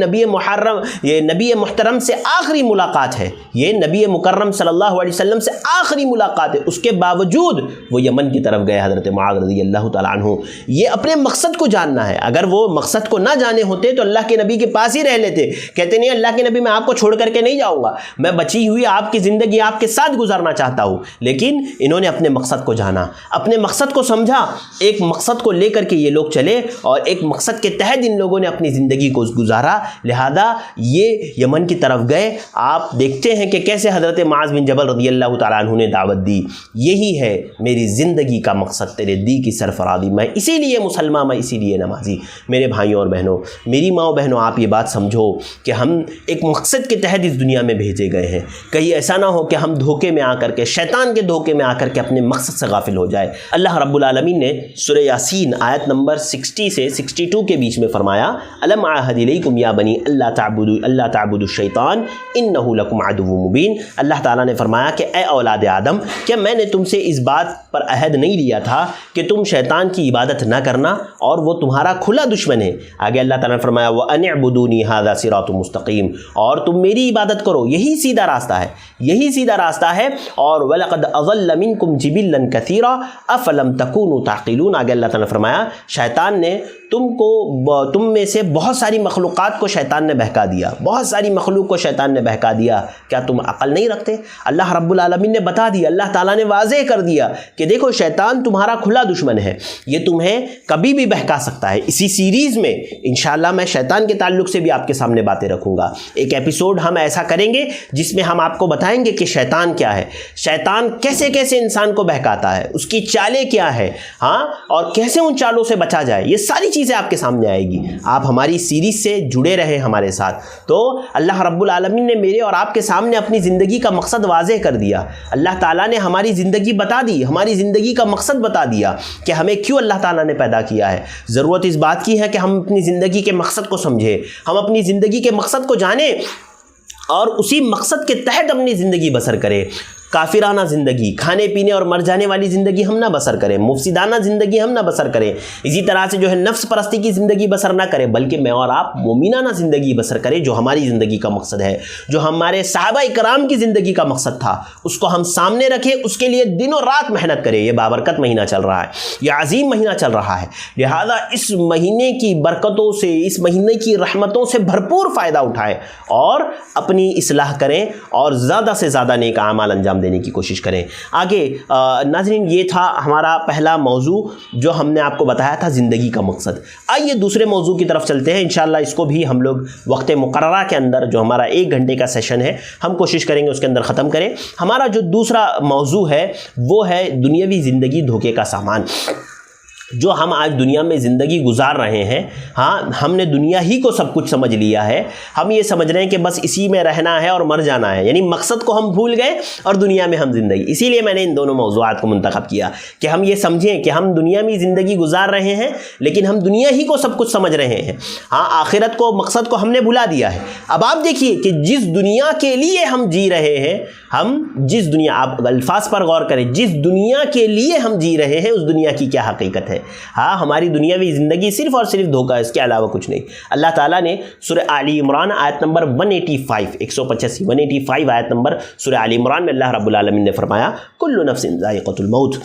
[SPEAKER 1] نبی محترم سے آخری ملاقات ہے، یہ نبی مکرم صلی اللہ علیہ وسلم سے آخری ملاقات ہے، اس کے باوجود وہ یمن کی طرف گئے حضرت معاذ رضی اللہ تعالیٰ عنہ۔ یہ اپنے مقصد کو جاننا ہے، اگر وہ مقصد کو نہ جانے ہوتے تو اللہ کے نبی کے پاس ہی رہ لیتے، کہتے نہیں اللہ کے نبی میں آپ کو چھوڑ کر کے نہیں جاؤں گا، میں بچی ہوئی آپ کی زندگی آپ کے ساتھ گزارنا چاہتا ہوں۔ لیکن انہوں نے اپنے مقصد کو جانا، اپنے مقصد کو سمجھا، ایک مقصد کو لے کر کے یہ لوگ چلے اور ایک مقصد کے تحت ان لوگوں نے اپنی زندگی کو گزارا، لہذا یہ یمن کی طرف گئے۔ آپ دیکھتے ہیں کہ کیسے حضرت معاذ بن جبل رضی اللہ تعالیٰ عنہ نے دعوت دی، یہی ہے میری زندگی کا مقصد، تیرے دی کی سرفرازی، میں اسی لیے مسلمان، میں اسی لیے نمازی۔ میرے بھائیوں اور بہنوں، میری ماں و بہنوں، آپ یہ بات سمجھو کہ ہم ایک مقصد کے تحت اس دنیا میں بھیجے گئے ہیں، کہیں ایسا نہ ہو کہ ہم دھوکے میں آ کر کے، شیطان کے دھوکے میں آ کر کے اپنے مقصد سے غافل ہو جائے۔ اللہ رب العالمین نے سورہ یاسین آیت نمبر 60 سے 62 کے بیچ میں فرمایا الم اعہد الیکم یا بنی اللہ تعبدوا الشیطان انہ لکم عدو مبین۔ اللہ تعالیٰ نے فرمایا کہ اے اولاد آدم، کیا میں نے تم سے اس بات پر عہد نہیں لیا تھا کہ تم شیطان کی عبادت نہ کرنا اور وہ تمہارا کھلا دشمن ہے۔ آگے اللہ تعالیٰ نے فرمایا وَأَنِ اعْبُدُونِي هَذَا صِرَاطٌ مُسْتَقِيمٌ، اور تم میری عبادت کرو، یہی سیدھا راستہ ہے، یہی سیدھا راستہ ہے۔ اور وَلَقَدْ أَضَلَّ مِنْكُمْ جِبِلًّا كَثِيرًا أَفَلَمْ تَكُونُوا تَعْقِلُونَ، آگے اللہ تعالیٰ نے فرمایا شیطان نے تم میں سے بہت ساری مخلوقات کو شیطان نے بہکا دیا، بہت ساری مخلوق کو شیطان نے بہکا دیا، کیا تم عقل نہیں رکھتے؟ اللہ رب العالمین نے بتا دیا، اللہ تعالیٰ نے واضح کر دیا کہ دیکھو شیطان تمہارا کھلا دشمن ہے، یہ تمہیں کبھی بھی بہکا سکتا ہے۔ اسی سیریز میں انشاءاللہ میں شیطان کے تعلق سے بھی آپ کے سامنے باتیں رکھوں گا۔ ایک ایپیسوڈ ہم ایسا کریں گے جس میں ہم آپ کو بتائیں گے کہ شیطان کیا ہے، شیطان کیسے کیسے انسان کو بہکاتا ہے، اس کی چالیں کیا ہے، ہاں، اور کیسے ان چالوں سے بچا جائے، یہ ساری چیزیں آپ کے سامنے آئے گی۔ آپ ہماری سیریز سے جڑے رہیں ہمارے ساتھ۔ تو اللہ رب العالمین نے میرے اور آپ کے سامنے اپنی زندگی کا مقصد واضح کر دیا، اللہ تعالیٰ نے ہماری زندگی بتا دی، ہماری زندگی کا مقصد بتا دیا کہ ہمیں کیوں اللہ تعالیٰ نے پیدا کیا ہے۔ ضرورت اس بات کی ہے کہ ہم اپنی زندگی کے مقصد کو سمجھیں، ہم اپنی زندگی کے مقصد کو جانیں اور اسی مقصد کے تحت اپنی زندگی بسر کریں۔ کافرانہ زندگی، کھانے پینے اور مر جانے والی زندگی ہم نہ بسر کریں، مفسدانہ زندگی ہم نہ بسر کریں، اسی طرح سے جو ہے نفس پرستی کی زندگی بسر نہ کریں، بلکہ میں اور آپ مومنانہ زندگی بسر کریں، جو ہماری زندگی کا مقصد ہے، جو ہمارے صحابہ کرام کی زندگی کا مقصد تھا، اس کو ہم سامنے رکھیں، اس کے لیے دن و رات محنت کریں۔ یہ بابرکت مہینہ چل رہا ہے، یہ عظیم مہینہ چل رہا ہے، لہذا اس مہینے کی برکتوں سے، اس مہینے کی رحمتوں سے بھرپور فائدہ اٹھائیں اور اپنی اصلاح کریں اور زیادہ سے زیادہ نیک اعمال انجام دینے کی کوشش کریں۔ آگے ناظرین، یہ تھا ہمارا پہلا موضوع جو ہم نے آپ کو بتایا تھا، زندگی کا مقصد۔ آئیے دوسرے موضوع کی طرف چلتے ہیں، انشاءاللہ اس کو بھی ہم لوگ وقت مقررہ کے اندر، جو ہمارا 1 گھنٹے کا سیشن ہے، ہم کوشش کریں گے اس کے اندر ختم کریں۔ ہمارا جو دوسرا موضوع ہے وہ ہے دنیاوی زندگی دھوکے کا سامان۔ جو ہم آج دنیا میں زندگی گزار رہے ہیں، ہاں، ہم نے دنیا ہی کو سب کچھ سمجھ لیا ہے، ہم یہ سمجھ رہے ہیں کہ بس اسی میں رہنا ہے اور مر جانا ہے، یعنی مقصد کو ہم بھول گئے اور دنیا میں ہم زندگی۔ اسی لیے میں نے ان دونوں موضوعات کو منتخب کیا کہ ہم یہ سمجھیں کہ ہم دنیا میں زندگی گزار رہے ہیں لیکن ہم دنیا ہی کو سب کچھ سمجھ رہے ہیں، ہاں، آخرت کو، مقصد کو ہم نے بھلا دیا ہے۔ اب آپ دیکھیے کہ جس دنیا کے لیے ہم جی رہے ہیں، ہم جس دنیا، آپ الفاظ پر غور کریں، جس دنیا کے لیے ہم جی رہے ہیں اس دنیا کی کیا حقیقت ہے؟ ہاں، ہماری دنیاوی زندگی صرف اور صرف دھوکہ ہے، اس کے علاوہ کچھ نہیں۔ اللہ تعالیٰ نے سورہ آل عمران آیت نمبر 185 آیت نمبر سورہ آل عمران میں اللہ رب العالمین نے فرمایا کل نفس ذائقۃ الموت،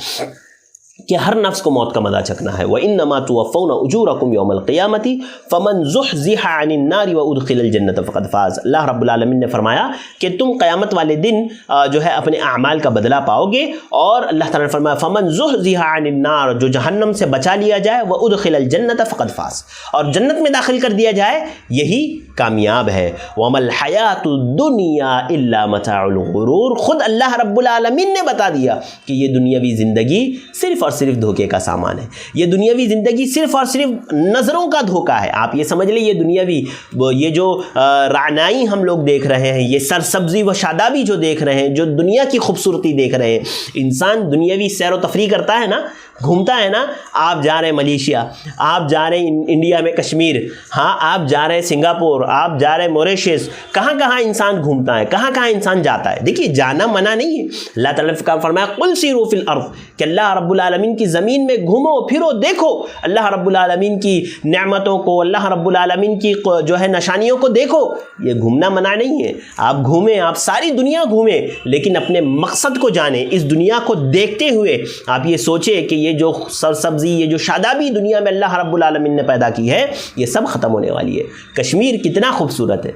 [SPEAKER 1] کہ ہر نفس کو موت کا مزہ چکھنا ہے۔ وَإِنَّمَا تُوَفَّوْنَ أُجُورَكُمْ يَوْمَ الْقِيَامَةِ فَمَنْ زُحْزِحَ عَنِ النَّارِ وَأُدْخِلَ الْجَنَّةَ فَقَدْ فَازَ۔ اللہ رب العالمین نے فرمایا کہ تم قیامت والے دن جو ہے اپنے اعمال کا بدلہ پاؤ گے، اور اللہ تعالیٰ نے فرمایا فَمَنْ زُحْزِحَ عَنِ النَّارِ، جو جہنم سے بچا لیا جائے، وَأُدْخِلَ الْجَنَّةَ فَقَدْ فَازَ، اور جنت میں داخل کر دیا جائے، یہی کامیاب ہے۔ وَمَا الْحَيَاةُ الدُّنْيَا إِلَّا مَتَاعُ الْغُرُورِ، خود اللہ رب العالمین نے بتا دیا کہ یہ دنیاوی زندگی صرف اور صرف دھوکے کا سامان ہے، یہ دنیاوی زندگی صرف اور صرف نظروں کا دھوکہ ہے۔ آپ یہ سمجھ لیں، یہ دنیاوی، یہ جو رعنائی ہم لوگ دیکھ رہے ہیں، یہ سرسبزی و شادابی جو دیکھ رہے ہیں، جو دنیا کی خوبصورتی دیکھ رہے ہیں، انسان دنیاوی سیر و تفریح کرتا ہے نا، گھومتا ہے نا، آپ جا رہے ہیں ملیشیا، آپ جا رہے ہیں انڈیا میں کشمیر، ہاں، آپ جا رہے ہیں سنگاپور، آپ جا رہے ہیں موریشیس، کہاں کہاں انسان گھومتا ہے، کہاں کہاں انسان جاتا ہے۔ دیکھیے، جانا منع نہیں ہے، اللہ تعالیٰ نے فرمایا قل سیروا فی الارض، کہ اللہ رب العالمین کی زمین میں گھومو پھرو، دیکھو اللہ رب العالمین کی نعمتوں کو، اللہ رب العالمین کی جو ہے نشانیوں کو دیکھو۔ یہ گھومنا منع نہیں ہے، آپ گھومیں، آپ ساری دنیا گھومیں، لیکن اپنے مقصد کو جانیں۔ اس دنیا کو دیکھتے ہوئے آپ یہ سوچیں کہ یہ جو سرسبزی، یہ جو شادابی دنیا میں اللہ رب العالمین نے پیدا کی ہے، یہ سب ختم ہونے والی ہے۔ کشمیر کتنا خوبصورت ہے،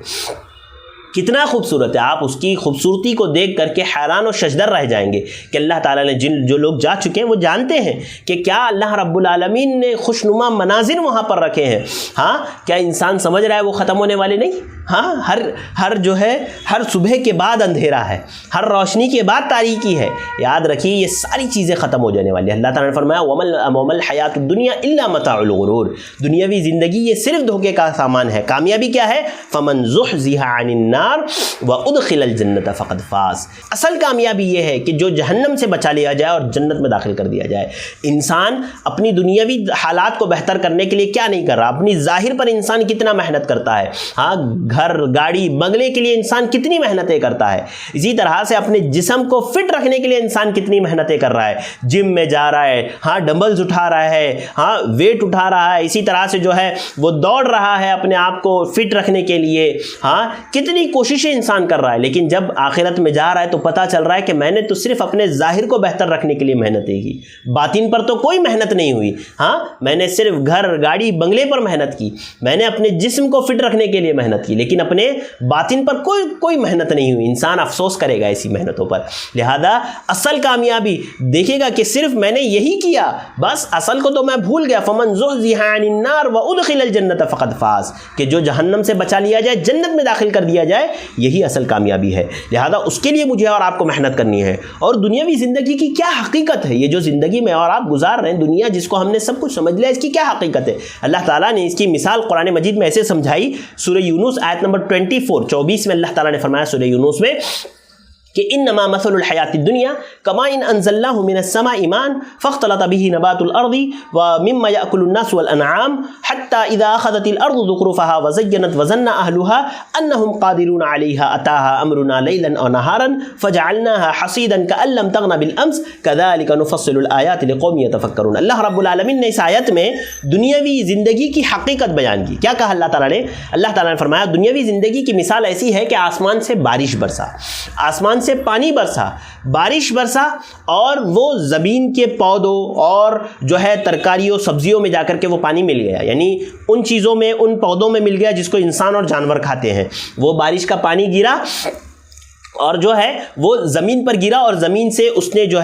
[SPEAKER 1] کتنا خوبصورت ہے، آپ اس کی خوبصورتی کو دیکھ کر کے حیران و ششدر رہ جائیں گے کہ اللہ تعالیٰ نے جو لوگ جا چکے ہیں وہ جانتے ہیں کہ کیا اللہ رب العالمین نے خوشنما مناظر وہاں پر رکھے ہیں۔ ہاں، کیا انسان سمجھ رہا ہے وہ ختم ہونے والے نہیں؟ ہاں، ہر جو ہے، ہر صبح کے بعد اندھیرا ہے، ہر روشنی کے بعد تاریکی ہے۔ یاد رکھیے، یہ ساری چیزیں ختم ہو جانے والی ہیں۔ اللہ تعالیٰ نے فرمایا وَمَا الْحَيَاةُ الدُّنْيَا إِلَّا مَتَاعُ الْغُرُورِ، دنیاوی زندگی یہ صرف دھوکے کا سامان ہے۔ کامیابی کیا ہے؟ فَمَنْ زُحْزِحَ عَنِ النَّارِ وَأُدْخِلَ الْجَنَّةَ فَقَدْ فَازَ، اصل کامیابی یہ ہے کہ جو جہنم سے بچا لیا جائے اور جنت میں داخل کر دیا جائے۔ انسان اپنی دنیاوی حالات کو بہتر کرنے کے لیے کیا نہیں کر رہا، اپنی ظاہر پر انسان کتنا محنت کرتا ہے، ہاں، گھر گاڑی بنگلے کے لیے انسان کتنی محنتیں کرتا ہے، اسی طرح سے اپنے جسم کو فٹ رکھنے کے لیے انسان کتنی محنتیں کر رہا ہے، جم میں جا رہا ہے، ہاں ڈمبلز اٹھا رہا ہے، ہاں ویٹ اٹھا رہا ہے، اسی طرح سے جو ہے وہ دوڑ رہا ہے اپنے آپ کو فٹ رکھنے کے لیے، ہاں کتنی کوششیں انسان کر رہا ہے، لیکن جب آخرت میں جا رہا ہے تو پتہ چل رہا ہے کہ میں نے تو صرف اپنے ظاہر کو بہتر رکھنے کے لیے محنتیں کی، باطن پر تو کوئی محنت نہیں ہوئی، ہاں میں نے صرف گھر گاڑی بنگلے پر محنت کی، میں نے اپنے جسم کو فٹ رکھنے کے لیے محنت کی، لیکن اپنے باطن پر کوئی محنت نہیں ہوئی۔ انسان افسوس کرے گا ایسی محنتوں پر۔ لہذا اصل کامیابی دیکھے گا کہ صرف میں نے یہی کیا، بس اصل کو تو میں بھول گیا، فمن زحزح عن النار وادخل الجنۃ فقد فاز، کہ جو جہنم سے بچا لیا جائے، جنت میں داخل کر دیا جائے، یہی اصل کامیابی ہے۔ لہذا اس کے لیے مجھے اور آپ کو محنت کرنی ہے۔ اور دنیاوی زندگی کی کیا حقیقت ہے، یہ جو زندگی میں اور آپ گزار رہے ہیں، دنیا جس کو ہم نے سب کچھ سمجھ لیا، اس کی کیا حقیقت ہے؟ اللہ تعالیٰ نے اس کی مثال قرآن مجید میں ایسے سمجھائی، سورہ یونس آیت نمبر 24 میں اللہ تعالیٰ نے فرمایا سورہ یونس میں کہ انما مثل الحیات الدنیا کماء انزلناه من السماء ماء فاختلط به نبات الارض ومما ياكل الناس والانعام حتى اذا اخذت الارض زخرفها وزينت وظن اهلها انهم قادرون عليها اتاها امرنا ليلا او نهارا فجعلناها حصيدا كأن لم تغن بالامس كذلك نفصل الايات لقوم يتفكرون۔ اللہ رب العالمین نے اس آیت میں دنیاوی زندگی کی حقیقت بیان کی۔ کیا کہا اللہ تعالیٰ نے؟ اللہ تعالیٰ نے فرمایا دنیاوی زندگی کی مثال ایسی ہے کہ آسمان سے بارش برسا، آسمان سے پانی برسا، بارش برسا، اور وہ زمین کے پودوں اور جو ہے ترکاریوں سبزیوں میں جا کر کے وہ پانی مل گیا، یعنی ان چیزوں میں، ان پودوں میں مل گیا جس کو انسان اور جانور کھاتے ہیں۔ وہ بارش کا پانی گرا اور جو ہے وہ زمین پر گرا، اور زمین سے اس نے جو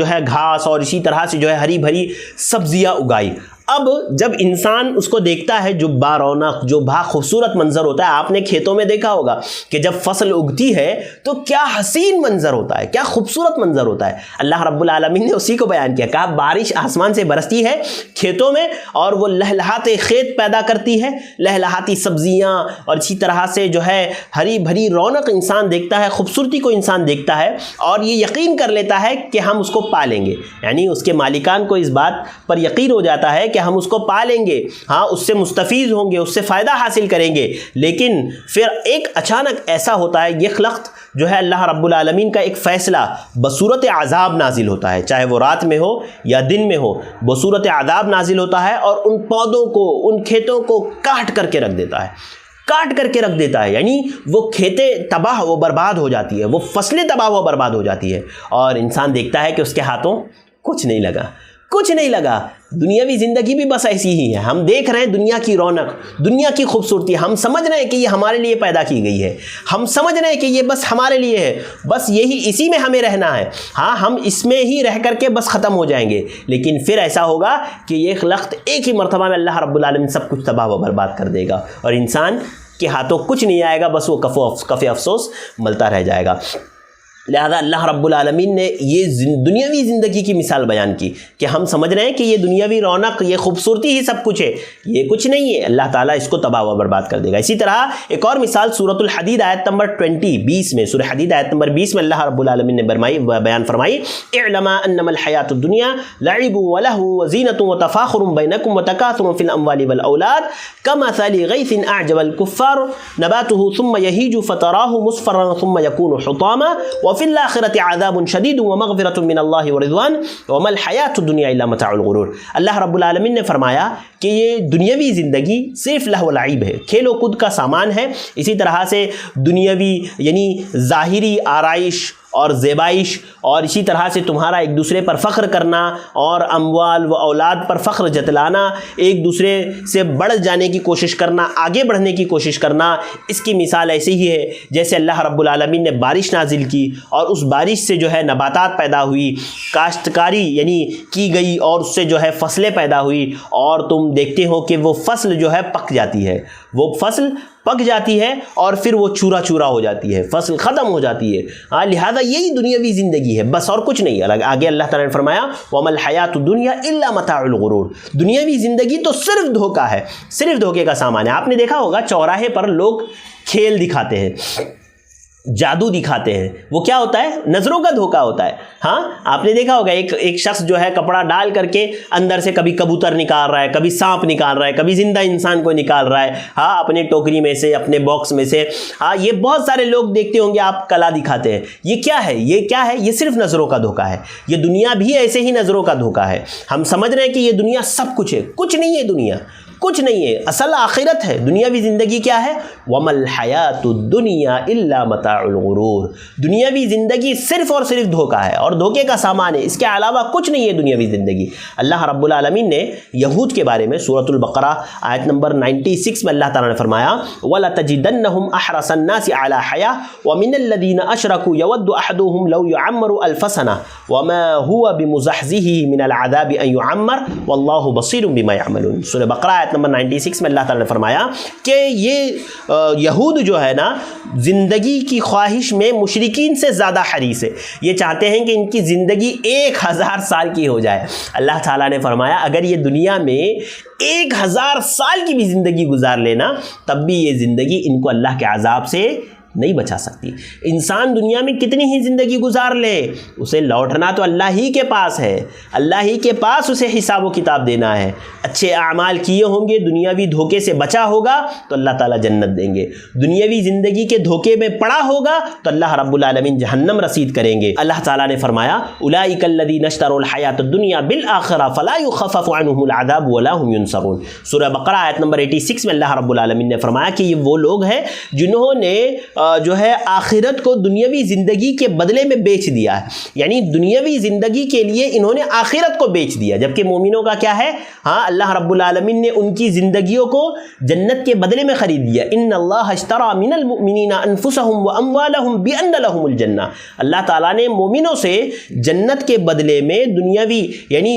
[SPEAKER 1] ہے گھاس اور اسی طرح سے جو ہے ہری بھری سبزیاں اگائی۔ اب جب انسان اس کو دیکھتا ہے، جو بارونق، جو خوبصورت منظر ہوتا ہے، آپ نے کھیتوں میں دیکھا ہوگا کہ جب فصل اگتی ہے تو کیا حسین منظر ہوتا ہے، کیا خوبصورت منظر ہوتا ہے۔ اللہ رب العالمین نے اسی کو بیان کیا، کہا بارش آسمان سے برستی ہے کھیتوں میں، اور وہ لہلہاتے کھیت پیدا کرتی ہے، لہلہاتی سبزیاں، اور اسی طرح سے جو ہے ہری بھری رونق انسان دیکھتا ہے، خوبصورتی کو انسان دیکھتا ہے، اور یہ یقین کر لیتا ہے کہ ہم اس کو پالیں گے، یعنی اس کے مالکان کو اس بات پر یقین ہو جاتا ہے کہ ہم اس کو پالیں گے، ہاں اس سے مستفید ہوں گے، اس سے فائدہ حاصل کریں گے۔ لیکن پھر ایک اچانک ایسا ہوتا ہے، یہ خلقت جو ہے اللہ رب العالمین کا ایک فیصلہ بصورت عذاب نازل ہوتا ہے، چاہے وہ رات میں ہو یا دن میں ہو، بصورت عذاب نازل ہوتا ہے، اور ان پودوں کو، ان کھیتوں کو کاٹ کر کے رکھ دیتا ہے، کاٹ کر کے رکھ دیتا ہے، یعنی وہ کھیتیں تباہ و برباد ہو جاتی ہے، وہ فصلیں تباہ و برباد ہو جاتی ہے، اور انسان دیکھتا ہے کہ اس کے ہاتھوں کچھ نہیں لگا، کچھ نہیں لگا۔ دنیاوی زندگی بھی بس ایسی ہی ہے، ہم دیکھ رہے ہیں دنیا کی رونق، دنیا کی خوبصورتی، ہم سمجھ رہے ہیں کہ یہ ہمارے لیے پیدا کی گئی ہے، ہم سمجھ رہے ہیں کہ یہ بس ہمارے لیے ہے، بس یہی اسی میں ہمیں رہنا ہے، ہاں ہم اس میں ہی رہ کر کے بس ختم ہو جائیں گے۔ لیکن پھر ایسا ہوگا کہ یہ خلقت ایک ہی مرتبہ میں اللہ رب العالمین سب کچھ تباہ و برباد کر دے گا، اور انسان کے ہاتھوں کچھ نہیں آئے گا، بس وہ کف افسوس ملتا رہ جائے گا۔ لہذا اللہ رب العالمین نے یہ دنیاوی زندگی کی مثال بیان کی کہ ہم سمجھ رہے ہیں کہ یہ دنیاوی رونق، یہ خوبصورتی ہی سب کچھ ہے، یہ کچھ نہیں ہے، اللہ تعالیٰ اس کو تباہ و برباد کر دے گا۔ اسی طرح ایک اور مثال سورۃ الحدید آیت نمبر 20 میں، سورہ حدید آیت نمبر 20 میں اللہ رب العالمین نے بیان فرمائی اعلم انما الحیات الدنیا لعب ولہو وزینۃ وتفاخر بینکم وتکاثر فی الاموال والاولاد کمثل غیث اعجب الکفار نباتہ ثم یہیج فتراہ مصفرا ثم یکون حطاما وفی الآخرۃ عذاب شدید ومغفرۃ من اللہ ورضوان وما الحیاۃ الدنیا الا متاع الغرور۔ اللہ رب العالمین نے فرمایا کہ یہ دنیاوی زندگی صرف لہو و لعب ہے، کھیل و کود کا سامان ہے۔ اسی طرح سے دنیاوی یعنی ظاہری آرائش اور زیبائش، اور اسی طرح سے تمہارا ایک دوسرے پر فخر کرنا اور اموال و اولاد پر فخر جتلانا، ایک دوسرے سے بڑھ جانے کی کوشش کرنا، آگے بڑھنے کی کوشش کرنا، اس کی مثال ایسے ہی ہے جیسے اللہ رب العالمین نے بارش نازل کی، اور اس بارش سے جو ہے نباتات پیدا ہوئی، کاشتکاری یعنی کی گئی، اور اس سے جو ہے فصلیں پیدا ہوئی، اور تم دیکھتے ہو کہ وہ فصل جو ہے پک جاتی ہے، وہ فصل پک جاتی ہے، اور پھر وہ چورا چورا ہو جاتی ہے، فصل ختم ہو جاتی ہے۔ لہذا یہی دنیاوی زندگی ہے، بس اور کچھ نہیں۔ آگے اللہ تعالیٰ نے فرمایا وَمَا الْحَيَاةُ الدُّنْيَا إِلَّا مَتَاعُ الْغُرُورِ، دنیاوی زندگی تو صرف دھوکہ ہے، صرف دھوکے کا سامان ہے۔ آپ نے دیکھا ہوگا چوراہے پر لوگ کھیل دکھاتے ہیں، جادو دکھاتے ہیں، وہ کیا ہوتا ہے؟ نظروں کا دھوکہ ہوتا ہے۔ ہاں آپ نے دیکھا ہوگا ایک شخص جو ہے کپڑا ڈال کر کے اندر سے کبھی کبوتر نکال رہا ہے، کبھی سانپ نکال رہا ہے، کبھی زندہ انسان کو نکال رہا ہے، ہاں اپنے ٹوکری میں سے، اپنے باکس میں سے۔ ہاں یہ بہت سارے لوگ دیکھتے ہوں گے آپ کلا دکھاتے ہیں، یہ کیا ہے؟ یہ کیا ہے؟ یہ صرف نظروں کا دھوکہ ہے۔ یہ دنیا بھی ایسے ہی نظروں کا دھوکہ ہے۔ ہم سمجھ رہے ہیں کہ یہ دنیا سب کچھ ہے، کچھ نہیں ہے، دنیا کچھ نہیں ہے، اصل آخرت ہے۔ دنیاوی زندگی کیا ہے؟ وَمَا الْحَيَاةُ الدُّنْيَا إِلَّا مَتَاعُ الْغُرُورِ، دنیاوی زندگی صرف اور صرف دھوکہ ہے اور دھوکے کا سامان ہے، اس کے علاوہ کچھ نہیں ہے دنیاوی زندگی۔ اللہ رب العالمین نے یہود کے بارے میں سورۃ البقرہ آیت نمبر 96 میں اللہ تعالیٰ نے فرمایا وَلَتَجِدَنَّهُمْ أَحْرَصَ النَّاسِ عَلَىٰ حَيَاةٍ وَمِنَ الَّذِينَ أَشْرَكُوا يَوَدُّ أَحَدُهُمْ لَوْ يُعَمَّرُ أَلْفَ سَنَةٍ وَمَا هُوَ بِمُزَحْزِحِهِ مِنَ الْعَذَابِ أَن يُعَمَّرَ وَاللَّهُ بَصِيرٌ بِمَا يَعْمَلُونَ۔ سورہ بقرہ آیت نمبر 96 میں اللہ تعالیٰ نے فرمایا کہ یہ یہود جو ہے نا زندگی کی خواہش میں مشرکین سے زیادہ حریص ہے، یہ چاہتے ہیں کہ ان کی زندگی 1000 سال کی ہو جائے۔ اللہ تعالیٰ نے فرمایا اگر یہ دنیا میں 1000 سال کی بھی زندگی گزار لینا تب بھی یہ زندگی ان کو اللہ کے عذاب سے نہیں بچا سکتی۔ انسان دنیا میں کتنی ہی زندگی گزار لے، اسے لوٹنا تو اللہ ہی کے پاس ہے، اللہ ہی کے پاس اسے حساب و کتاب دینا ہے۔ اچھے اعمال کیے ہوں گے، دنیاوی دھوکے سے بچا ہوگا تو اللہ تعالیٰ جنت دیں گے، دنیاوی زندگی کے دھوکے میں پڑا ہوگا تو اللہ رب العالمین جہنم رسید کریں گے۔ اللہ تعالیٰ نے فرمایا اولئک الذین اشتروا الحیاۃ الدنیا بالآخرہ فلا یخفف عنہم العذاب ولا هم ینصرون۔ سورہ بقرہ آیت نمبر 86 میں اللہ رب العالمین نے فرمایا کہ یہ وہ لوگ ہیں جنہوں نے جو ہے آخرت کو دنیاوی زندگی کے بدلے میں بیچ دیا ہے، یعنی دنیاوی زندگی کے لیے انہوں نے آخرت کو بیچ دیا، جبکہ مومنوں کا کیا ہے؟ ہاں اللہ رب العالمین نے ان کی زندگیوں کو جنت کے بدلے میں خرید لیا۔ ان اللہ اشترى من المؤمنین انفسهم واموالهم بان لهم الجنہ، اللہ تعالیٰ نے مومنوں سے جنت کے بدلے میں دنیاوی یعنی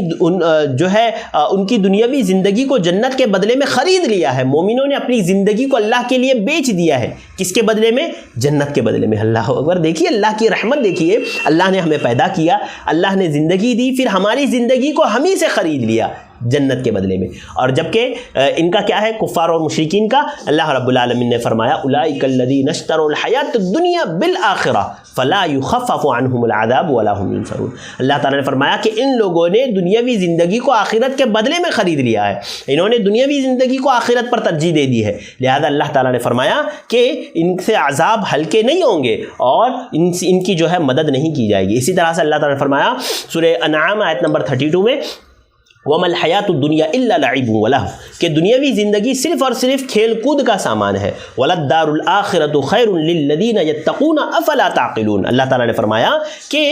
[SPEAKER 1] جو ہے ان کی دنیاوی زندگی کو جنت کے بدلے میں خرید لیا ہے۔ مومنوں نے اپنی زندگی کو اللہ کے لیے بیچ دیا ہے، کس کے بدلے میں؟ جنت کے بدلے میں۔ اللہ اکبر، دیکھیے اللہ کی رحمت، دیکھیے اللہ نے ہمیں پیدا کیا، اللہ نے زندگی دی، پھر ہماری زندگی کو ہم ہی سے خرید لیا جنت کے بدلے میں۔ اور جبکہ ان کا کیا ہے؟ کفار اور مشرکین کا اللہ رب العالمین نے فرمایا اولئک الذین اشتروا الحیاۃ الدنیا بالآخرہ فلا یخفف عنہم العذاب ولا هم ینصرون۔ اللہ تعالیٰ نے فرمایا کہ ان لوگوں نے دنیاوی زندگی کو آخرت کے بدلے میں خرید لیا ہے، انہوں نے دنیاوی زندگی کو آخرت پر ترجیح دے دی ہے، لہذا اللہ تعالیٰ نے فرمایا کہ ان سے عذاب ہلکے نہیں ہوں گے اور ان کی جو ہے مدد نہیں کی جائے گی۔ اسی طرح سے اللہ تعالیٰ نے فرمایا سورہ انعام آیت نمبر 32 میں وَمَا الْحَيَاةُ الدُّنْيَا إِلَّا لَعِبٌ وَلَهْوٌ، کہ دنیاوی زندگی صرف اور صرف کھیل کود کا سامان ہے۔ وَلَلدَّارُ الْآخِرَةُ خَيْرٌ لِلَّذِينَ يَتَّقُونَ أَفَلَا تَعْقِلُونَ، اللہ تعالیٰ نے فرمایا کہ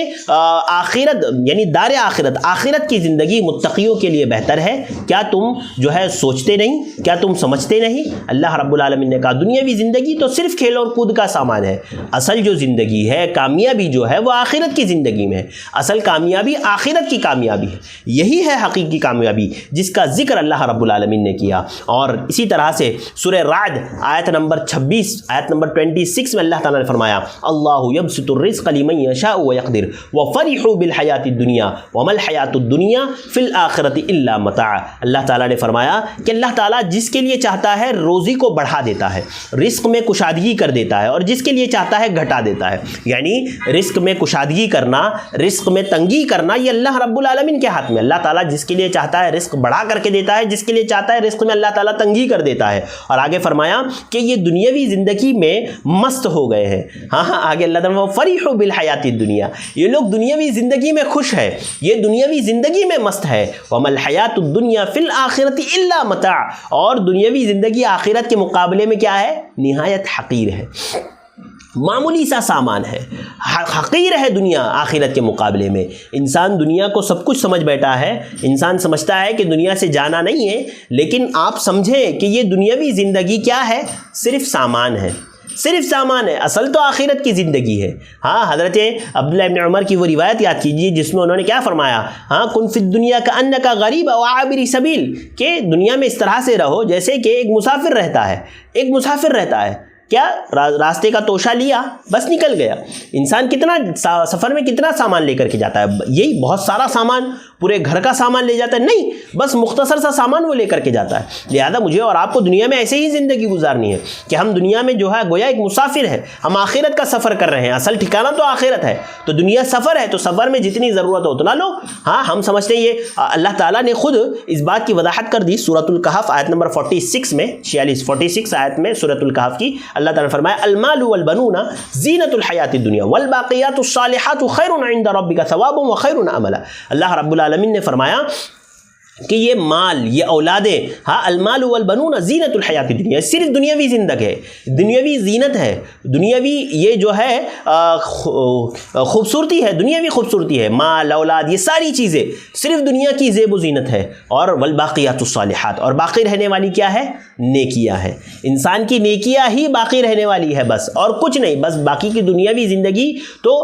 [SPEAKER 1] آخرت یعنی دار آخرت، آخرت کی زندگی متقیوں کے لیے بہتر ہے، کیا تم جو ہے سوچتے نہیں؟ کیا تم سمجھتے نہیں؟ اللہ رب العالمین نے کہا دنیاوی زندگی تو صرف کھیل اور کود کا سامان ہے، اصل جو زندگی ہے، کامیابی جو ہے وہ آخرت کی زندگی میں ہے، اصل کامیابی آخرت کی کامیابی ہے، یہی ہے حقیقی کامیابی جس کا ذکر اللہ رب العالمین نے کیا۔ اور اسی طرح سے سورہ رعد آیت نمبر 26 آیت نمبر 26 میں اللہ تعالیٰ نے فرمایا اللہ یبسط الرزق لمن یشاء ویقدر وفرحوا بالحیاۃ الدنیا وما الحیاۃ الدنیا فی الآخرۃ الا متاع۔ اللہ تعالیٰ نے فرمایا کہ اللہ تعالیٰ جس کے لیے چاہتا ہے روزی کو بڑھا دیتا ہے، رزق میں کشادگی کر دیتا ہے، اور جس کے لیے چاہتا ہے گھٹا دیتا ہے، یعنی رزق میں کشادگی کرنا، رزق میں تنگی کرنا یہ اللہ رب العالمین کے ہاتھ میں۔ اللہ تعالیٰ جس کے لیے چاہتا ہے رزق بڑھا کر کے دیتا ہے، جس کے لیے چاہتا ہے رزق میں اللہ تعالیٰ تنگی کر دیتا ہے۔ اور آگے فرمایا کہ یہ دنیاوی زندگی میں مست ہو گئے ہیں۔ ہاں آگے اللہ تعالیٰ فرحوا بالحیاۃ الدنیا، یہ لوگ دنیاوی زندگی میں خوش ہے، یہ دنیاوی زندگی میں مست ہے۔ وما الحیاۃ الدنیا فی الآخرۃ الا متاع، اور دنیاوی زندگی آخرت کے مقابلے میں کیا ہے؟ نہایت حقیر ہے، معمولی سا سامان ہے، حقیر ہے دنیا آخرت کے مقابلے میں۔ انسان دنیا کو سب کچھ سمجھ بیٹھا ہے، انسان سمجھتا ہے کہ دنیا سے جانا نہیں ہے، لیکن آپ سمجھیں کہ یہ دنیاوی زندگی کیا ہے؟ صرف سامان ہے، صرف سامان ہے، اصل تو آخرت کی زندگی ہے۔ ہاں حضرت عبداللہ ابن عمر کی وہ روایت یاد کیجیے جس میں انہوں نے کیا فرمایا، ہاں کن فی الدنیا کأنک غریب و عابر سبیل، کہ دنیا میں اس طرح سے رہو جیسے کہ ایک مسافر رہتا ہے، ایک مسافر رہتا ہے، کیا راستے کا توشہ لیا بس نکل گیا. انسان کتنا سفر میں کتنا سامان لے کر کے جاتا ہے؟ یہی بہت سارا سامان، پورے گھر کا سامان لے جاتا ہے؟ نہیں، بس مختصر سا سامان وہ لے کر کے جاتا ہے. لہذا مجھے اور آپ کو دنیا میں ایسے ہی زندگی گزارنی ہے کہ ہم دنیا میں جو ہے گویا ایک مسافر ہے، ہم آخرت کا سفر کر رہے ہیں. اصل ٹھکانہ تو آخرت ہے، تو دنیا سفر ہے، تو سفر میں جتنی ضرورت ہو اتنا لو. ہاں ہم سمجھتے ہیں یہ اللہ تعالیٰ نے خود اس بات کی وضاحت کر دی سورۃ الکہف آیت نمبر 46 میں، 46 آیت میں سورۃ الکہف کی. اللہ تعالیٰ نے فرمایا المال والبنون زینت الحیات الدنیا والباقیات الصالحات خیر عند ربک ثوابا وخیر عملا. اللہ رب العالمین نے فرمایا کہ یہ مال، یہ اولادیں، ہاں المال والبنون زینت الحیات الدنیا، صرف دنیاوی زندگی ہے، دنیاوی زینت ہے، دنیاوی یہ جو ہے خوبصورتی ہے، دنیاوی خوبصورتی ہے. مال، اولاد، یہ ساری چیزیں صرف دنیا کی زیب و زینت ہے. اور والباقیات الصالحات، اور باقی رہنے والی کیا ہے؟ نیکیاں ہیں. انسان کی نیکیاں ہی باقی رہنے والی ہے بس، اور کچھ نہیں. بس باقی کی دنیاوی زندگی تو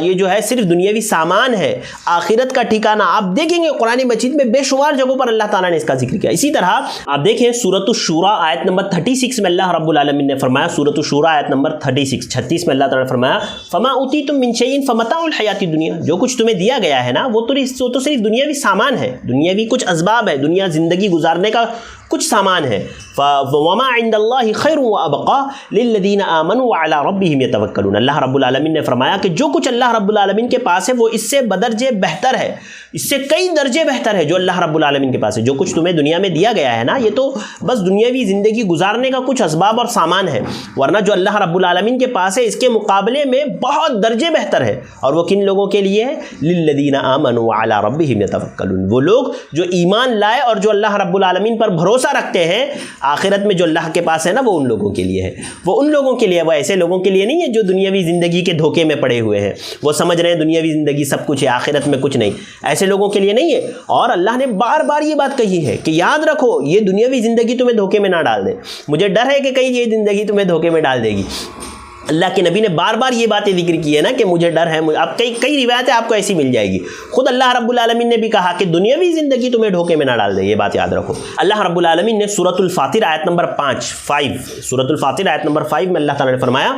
[SPEAKER 1] یہ جو ہے صرف دنیاوی سامان ہے. آخرت کا ٹھکانہ آپ دیکھیں گے قرآن مجید میں بے شمار جگہوں پر اللہ تعالیٰ نے اس کا ذکر کیا. اسی طرح آپ دیکھیں سورۃ الشورى آیت نمبر 36 میں اللہ رب العالمین نے فرمایا، سورۃ الشورى آیت نمبر 36 میں اللہ تعالیٰ نے فرمایا فما اوتیتم من شیء فمتاع الحیات الدنیا، جو کچھ تمہیں دیا گیا ہے نا وہ تو صرف دنیاوی سامان ہے، دنیاوی کچھ اسباب ہے، دنیا زندگی گزارنے کا کچھ سامان ہے. وما عند اللہ خیر وابقا للذین آمنوا وعلی ربہم یتوکلون. اللہ رب العالمین نے فرمایا کہ جو کچھ اللہ رب العالمین کے پاس ہے وہ اس سے بدرجے بہتر ہے، اس سے کئی درجے بہتر ہے جو اللہ رب العالمین کے پاس ہے. جو کچھ تمہیں دنیا میں دیا گیا ہے نا یہ تو بس دنیاوی زندگی گزارنے کا کچھ اسباب اور سامان ہے، ورنہ جو اللہ رب العالمین کے پاس ہے اس کے مقابلے میں بہت درجے بہتر ہے. اور وہ کن لوگوں کے لیے ہے؟ للذین آمنوا وعلی ربہم یتوکلون. وہ لوگ جو ایمان لائے اور جو اللہ رب العالمین پر بھروسہ رکھتے ہیں آخرت میں جو اللہ کے پاس ہے نا وہ ان لوگوں کے لیے ہے. وہ ان لوگوں کے لیے، وہ ایسے لوگوں کے لیے نہیں ہے جو دنیاوی زندگی کے دھوکے میں پڑے ہوئے ہیں، وہ سمجھ رہے ہیں دنیاوی زندگی سب کچھ ہے آخرت میں کچھ نہیں. ایسے لوگوں کے لیے نہیں ہے. اور اللہ نے بار بار یہ بات کہی ہے کہ یاد رکھو یہ دنیاوی زندگی تمہیں دھوکے میں نہ ڈال دے. مجھے ڈر ہے کہ کہیں یہ زندگی تمہیں دھوکے میں ڈال دے گی. اللہ کے نبی نے بار بار یہ باتیں ذکر کی ہے نا کہ مجھے ڈر ہے. اب کئی روایتیں آپ کو ایسی مل جائے گی. خود اللہ رب العالمین نے بھی کہا کہ دنیاوی زندگی تمہیں دھوکے میں نہ ڈال دے. یہ بات یاد رکھو. اللہ رب العالمین نے سورۃ الفاطر آیت نمبر 5 سورۃ الفاطر آیت نمبر 5 میں اللہ تعالیٰ نے فرمایا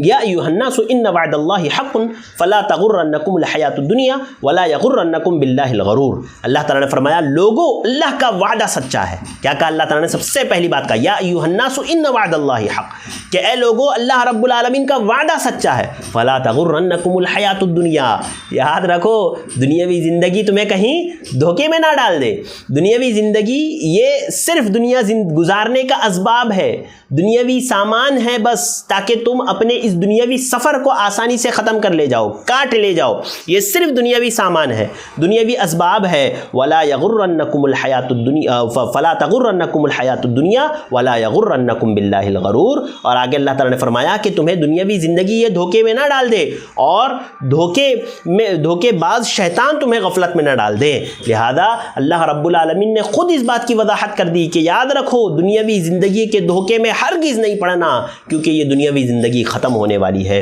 [SPEAKER 1] یا ایھا الناس ان وعد اللہ حق فلا تغرنکم الحیات الدنیا ولا یغرنکم باللہ الغرور. اللہ تعالیٰ نے فرمایا لوگو اللہ کا وعدہ سچا ہے. کیا کہا اللہ تعالیٰ نے؟ سب سے پہلی بات کہا یا ایھا الناس ان وعد اللہ حق، کہ اے لوگو اللہ رب العالمین کا وعدہ سچا ہے. فلا تغرنکم الحیات الدنیا، یاد رکھو دنیاوی زندگی تمہیں کہیں دھوکے میں نہ ڈال دے. دنیاوی زندگی یہ صرف دنیا گزارنے کا اسباب ہے، دنیاوی سامان ہے بس، تاکہ تم اپنے اس دنیاوی سفر کو آسانی سے ختم کر لے جاؤ، کاٹ لے جاؤ. یہ صرف دنیاوی سامان ہے، دنیاوی اسباب ہے. ولا یغرنکم الحیات الدنیا فلا تغرنکم الحیات الدنیا ولا یغرنکم باللہ الغرور. اور آگے اللہ تعالیٰ نے فرمایا کہ تمہیں دنیاوی زندگی یہ دھوکے میں نہ ڈال دے، اور دھوکے باز شیطان تمہیں غفلت میں نہ ڈال دے. لہذا اللہ رب العالمین نے خود اس بات کی وضاحت کر دی کہ یاد رکھو دنیاوی زندگی کے دھوکے میں ہرگز نہیں پڑنا، کیونکہ یہ دنیاوی زندگی ختم ہونے والی ہے.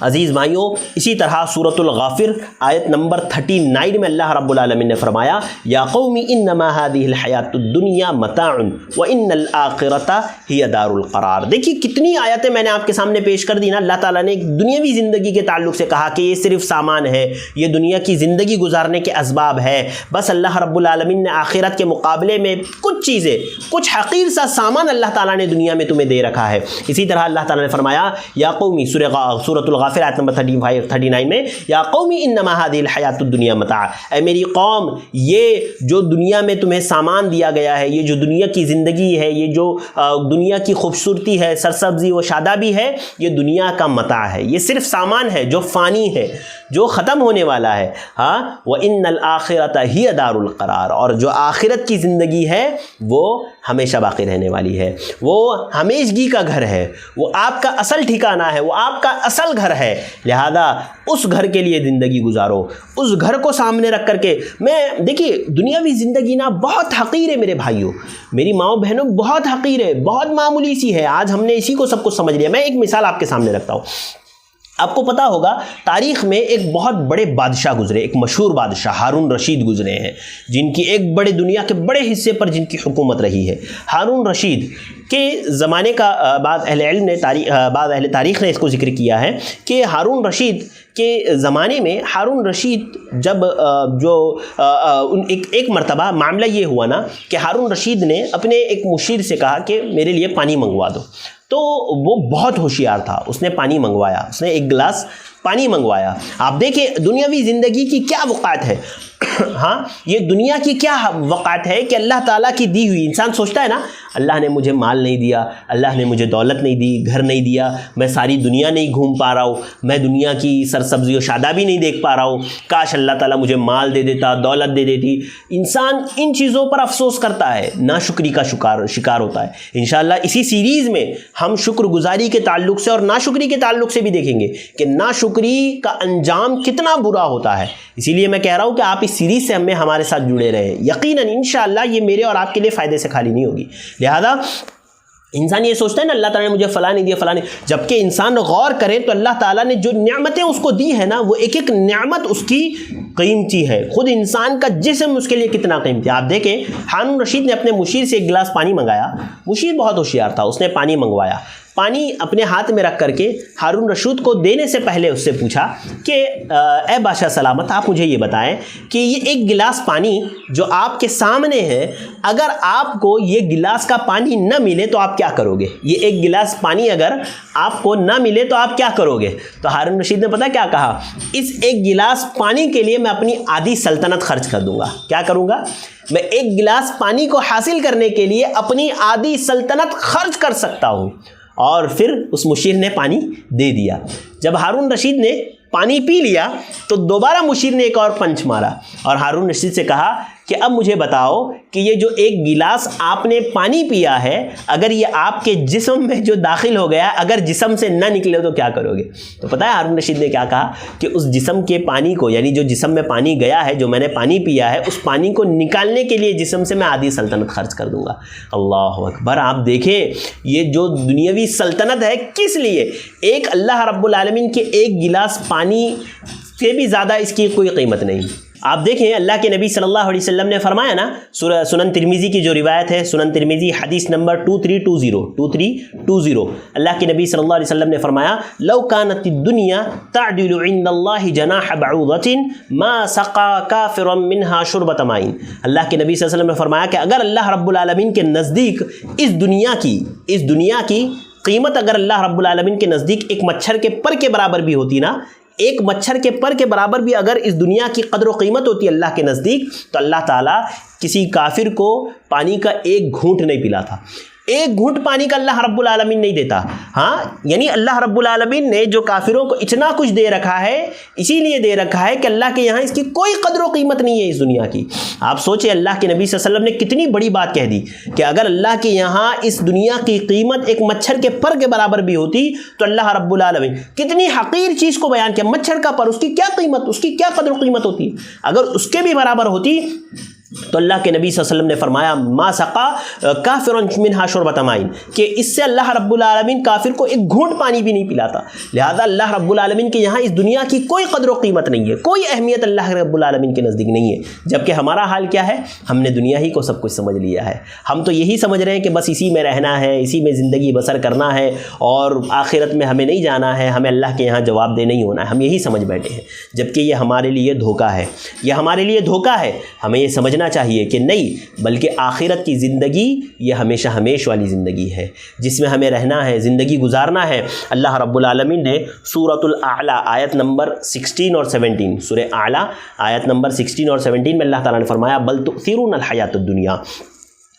[SPEAKER 1] عزیز بھائیوں، اسی طرح سورۃ الغافر آیت نمبر 39 میں اللہ رب العالمین نے فرمایا یا قوم انما هذه الحیات الدنیا متاع وان الاخرۃ هی دار القرار. دیکھیے کتنی آیتیں میں نے آپ کے سامنے پیش کر دی نا. اللہ تعالیٰ نے دنیاوی زندگی کے تعلق سے کہا کہ یہ صرف سامان ہے، یہ دنیا کی زندگی گزارنے کے اسباب ہے. بس اللہ رب العالمین نے آخرت کے مقابلے میں کچھ چیزیں، کچھ حقیر سا سامان اللہ تعالیٰ نے دنیا میں تمہیں دے رکھا ہے. اسی طرح اللہ تعالیٰ نے فرمایا یا قومی سورۃ الغافر آیت نمبر 39 میں یا قومی انما هذه الحیات الدنیا متاع، اے میری قوم یہ جو دنیا میں تمہیں سامان دیا گیا ہے، یہ جو دنیا کی زندگی ہے، یہ جو دنیا کی خوبصورتی ہے، سرسبزی و شادابی ہے، یہ دنیا کا متاع ہے، یہ صرف سامان ہے جو فانی ہے، جو ختم ہونے والا ہے. ہاں وان الاخرۃ ہی دار القرار، اور جو آخرت کی زندگی ہے وہ ہمیشہ باقی رہنے والی ہے، وہ ہمیشگی کا گھر ہے، وہ آپ کا اصل ٹھکانہ ہے، وہ آپ کا اصل گھر ہے. لہذا اس گھر کے لیے زندگی گزارو، اس گھر کو سامنے رکھ کر کے. دیکھیے دنیاوی زندگی نا بہت حقیر ہے میرے بھائیوں، میری ماؤں بہنوں، بہت حقیر ہے، بہت معمولی سی ہے. آج ہم نے اسی کو سب کچھ سمجھ لیا. میں ایک مثال آپ کے سامنے رکھتا ہوں. آپ کو پتا ہوگا تاریخ میں ایک بہت بڑے بادشاہ گزرے، ایک مشہور بادشاہ ہارون رشید گزرے ہیں، جن کی ایک بڑے دنیا کے بڑے حصے پر جن کی حکومت رہی ہے۔ ہارون رشید کے زمانے کا بعض اہل علم نے بعض اہل تاریخ نے اس کو ذکر کیا ہے کہ ہارون رشید کے زمانے میں ہارون رشید جب ایک مرتبہ معاملہ یہ ہوا نا کہ ہارون رشید نے اپنے ایک مشیر سے کہا کہ میرے لیے پانی منگوا دو، تو وہ بہت ہوشیار تھا، اس نے پانی منگوایا، اس نے ایک گلاس پانی منگوایا۔ آپ دیکھیں دنیاوی زندگی کی کیا وقعت ہے، ہاں یہ دنیا کی کیا وقعت ہے کہ اللہ تعالیٰ کی دی ہوئی، انسان سوچتا ہے نا اللہ نے مجھے مال نہیں دیا، اللہ نے مجھے دولت نہیں دی، گھر نہیں دیا، میں ساری دنیا نہیں گھوم پا رہا ہوں، میں دنیا کی سرسبزی و شادابی نہیں دیکھ پا رہا ہوں، کاش اللہ تعالیٰ مجھے مال دے دیتا، دولت دے دیتی۔ انسان ان چیزوں پر افسوس کرتا ہے، ناشکری کا شکار ہوتا ہے۔ انشاءاللہ اسی سیریز میں ہم شکر گزاری کے تعلق سے اور ناشکری کے تعلق سے بھی دیکھیں گے کہ ناشکری کا انجام کتنا برا ہوتا ہے۔ اسی لیے میں کہہ رہا ہوں کہ آپ اس سیریز سے ہمارے ساتھ جڑے رہیں، یقیناً انشاءاللہ یہ میرے اور آپ کے لیے فائدے سے خالی نہیں ہوگی۔ لہذا انسان یہ سوچتا ہے نا اللہ تعالیٰ نے مجھے فلاں نہیں دیا، فلاں نہیں، جبکہ انسان غور کرے تو اللہ تعالیٰ نے جو نعمتیں اس کو دی ہے نا، وہ ایک ایک نعمت اس کی قیمتی ہے۔ خود انسان کا جسم اس کے لیے کتنا قیمتی ہے۔ آپ دیکھیں ہارون رشید نے اپنے مشیر سے ایک گلاس پانی منگایا، مشیر بہت ہوشیار تھا، اس نے پانی منگوایا، پانی اپنے ہاتھ میں رکھ کر کے ہارون رشید کو دینے سے پہلے اس سے پوچھا کہ اے بادشاہ سلامت، آپ مجھے یہ بتائیں کہ یہ ایک گلاس پانی جو آپ کے سامنے ہے، اگر آپ کو یہ گلاس کا پانی نہ ملے تو آپ کیا کرو گے؟ یہ ایک گلاس پانی اگر آپ کو نہ ملے تو آپ کیا کرو گے؟ تو ہارون رشید نے پتہ کیا کہا؟ اس ایک گلاس پانی کے لیے میں اپنی آدھی سلطنت خرچ کر دوں گا۔ کیا کروں گا؟ میں ایک گلاس پانی کو حاصل کرنے کے لیے اپنی آدھی سلطنت خرچ کر سکتا ہوں۔ اور پھر اس مشیر نے پانی دے دیا۔ جب ہارون رشید نے پانی پی لیا تو دوبارہ مشیر نے ایک اور پنچ مارا اور ہارون رشید سے کہا کہ اب مجھے بتاؤ کہ یہ جو ایک گلاس آپ نے پانی پیا ہے، اگر یہ آپ کے جسم میں جو داخل ہو گیا، اگر جسم سے نہ نکلے تو کیا کرو گے؟ تو پتہ ہے ہارون رشید نے کیا کہا کہ اس جسم کے پانی کو، یعنی جو جسم میں پانی گیا ہے، جو میں نے پانی پیا ہے، اس پانی کو نکالنے کے لیے جسم سے میں آدھی سلطنت خرچ کر دوں گا۔ اللہ اکبر! آپ دیکھیں یہ جو دنیاوی سلطنت ہے کس لیے؟ ایک اللہ رب العالمین کے ایک گلاس پانی سے بھی زیادہ اس کی کوئی قیمت نہیں۔ آپ دیکھیں اللہ کے نبی صلی اللہ علیہ وسلم نے فرمایا نا، سنن ترمذی کی جو روایت ہے، سنن ترمذی حدیث نمبر 2320 اللہ کے نبی صلی اللہ علیہ وسلم نے فرمایا لو كانت الدنيا تعدل عند الله جناح بعوضة ما سقى كافرا منها شربة ماء۔ اللہ کے نبی صلی اللہ علیہ وسلم نے فرمایا کہ اگر اللہ رب العالمین کے نزدیک اس دنیا کی قیمت اگر اللہ رب العالمین کے نزدیک ایک مچھر کے پر کے برابر بھی ہوتی نا، ایک مچھر کے پر کے برابر بھی اگر اس دنیا کی قدر و قیمت ہوتی اللہ کے نزدیک، تو اللہ تعالیٰ کسی کافر کو پانی کا ایک گھونٹ نہیں پلاتا، ایک گھونٹ پانی کا اللہ رب العالمین نہیں دیتا۔ ہاں یعنی اللہ رب العالمین نے جو کافروں کو اتنا کچھ دے رکھا ہے، اسی لیے دے رکھا ہے کہ اللہ کے یہاں اس کی کوئی قدر و قیمت نہیں ہے اس دنیا کی۔ آپ سوچیں اللہ کے نبی صلی اللہ علیہ وسلم نے کتنی بڑی بات کہہ دی کہ اگر اللہ کے یہاں اس دنیا کی قیمت ایک مچھر کے پر کے برابر بھی ہوتی تو اللہ رب العالمین کتنی حقیر چیز کو بیان کیا، مچھر کا پر، اس کی کیا قیمت، اس کی کیا قدر و قیمت ہوتی، اگر اس کے بھی برابر ہوتی تو اللہ کے نبی صلی اللہ علیہ وسلم نے فرمایا ما سقا کافر منها شربة ماء، کہ اس سے اللہ رب العالمین کافر کو ایک گھونٹ پانی بھی نہیں پلاتا۔ لہذا اللہ رب العالمین کے یہاں اس دنیا کی کوئی قدر و قیمت نہیں ہے، کوئی اہمیت اللہ رب العالمین کے نزدیک نہیں ہے۔ جبکہ ہمارا حال کیا ہے؟ ہم نے دنیا ہی کو سب کچھ سمجھ لیا ہے، ہم تو یہی سمجھ رہے ہیں کہ بس اسی میں رہنا ہے، اسی میں زندگی بسر کرنا ہے اور آخرت میں ہمیں نہیں جانا ہے، ہمیں اللہ کے یہاں جواب دہ نہیں ہونا ہے، ہم یہی سمجھ بیٹھے ہیں۔ جبکہ یہ ہمارے لیے دھوکہ ہے، یہ ہمارے لیے دھوکہ ہے۔ ہمیں یہ سمجھنا چاہیے کہ نہیں، بلکہ آخرت کی زندگی یہ ہمیشہ ہمیش والی زندگی ہے جس میں ہمیں رہنا ہے، زندگی گزارنا ہے۔ اللہ رب العالمین نے سورۃ الاعلیٰ آیت نمبر 16 اور 17، سورہ اعلیٰ آیت نمبر 16 اور 17 میں اللہ تعالیٰ نے فرمایا بل تؤثرون الحیات الدنیا،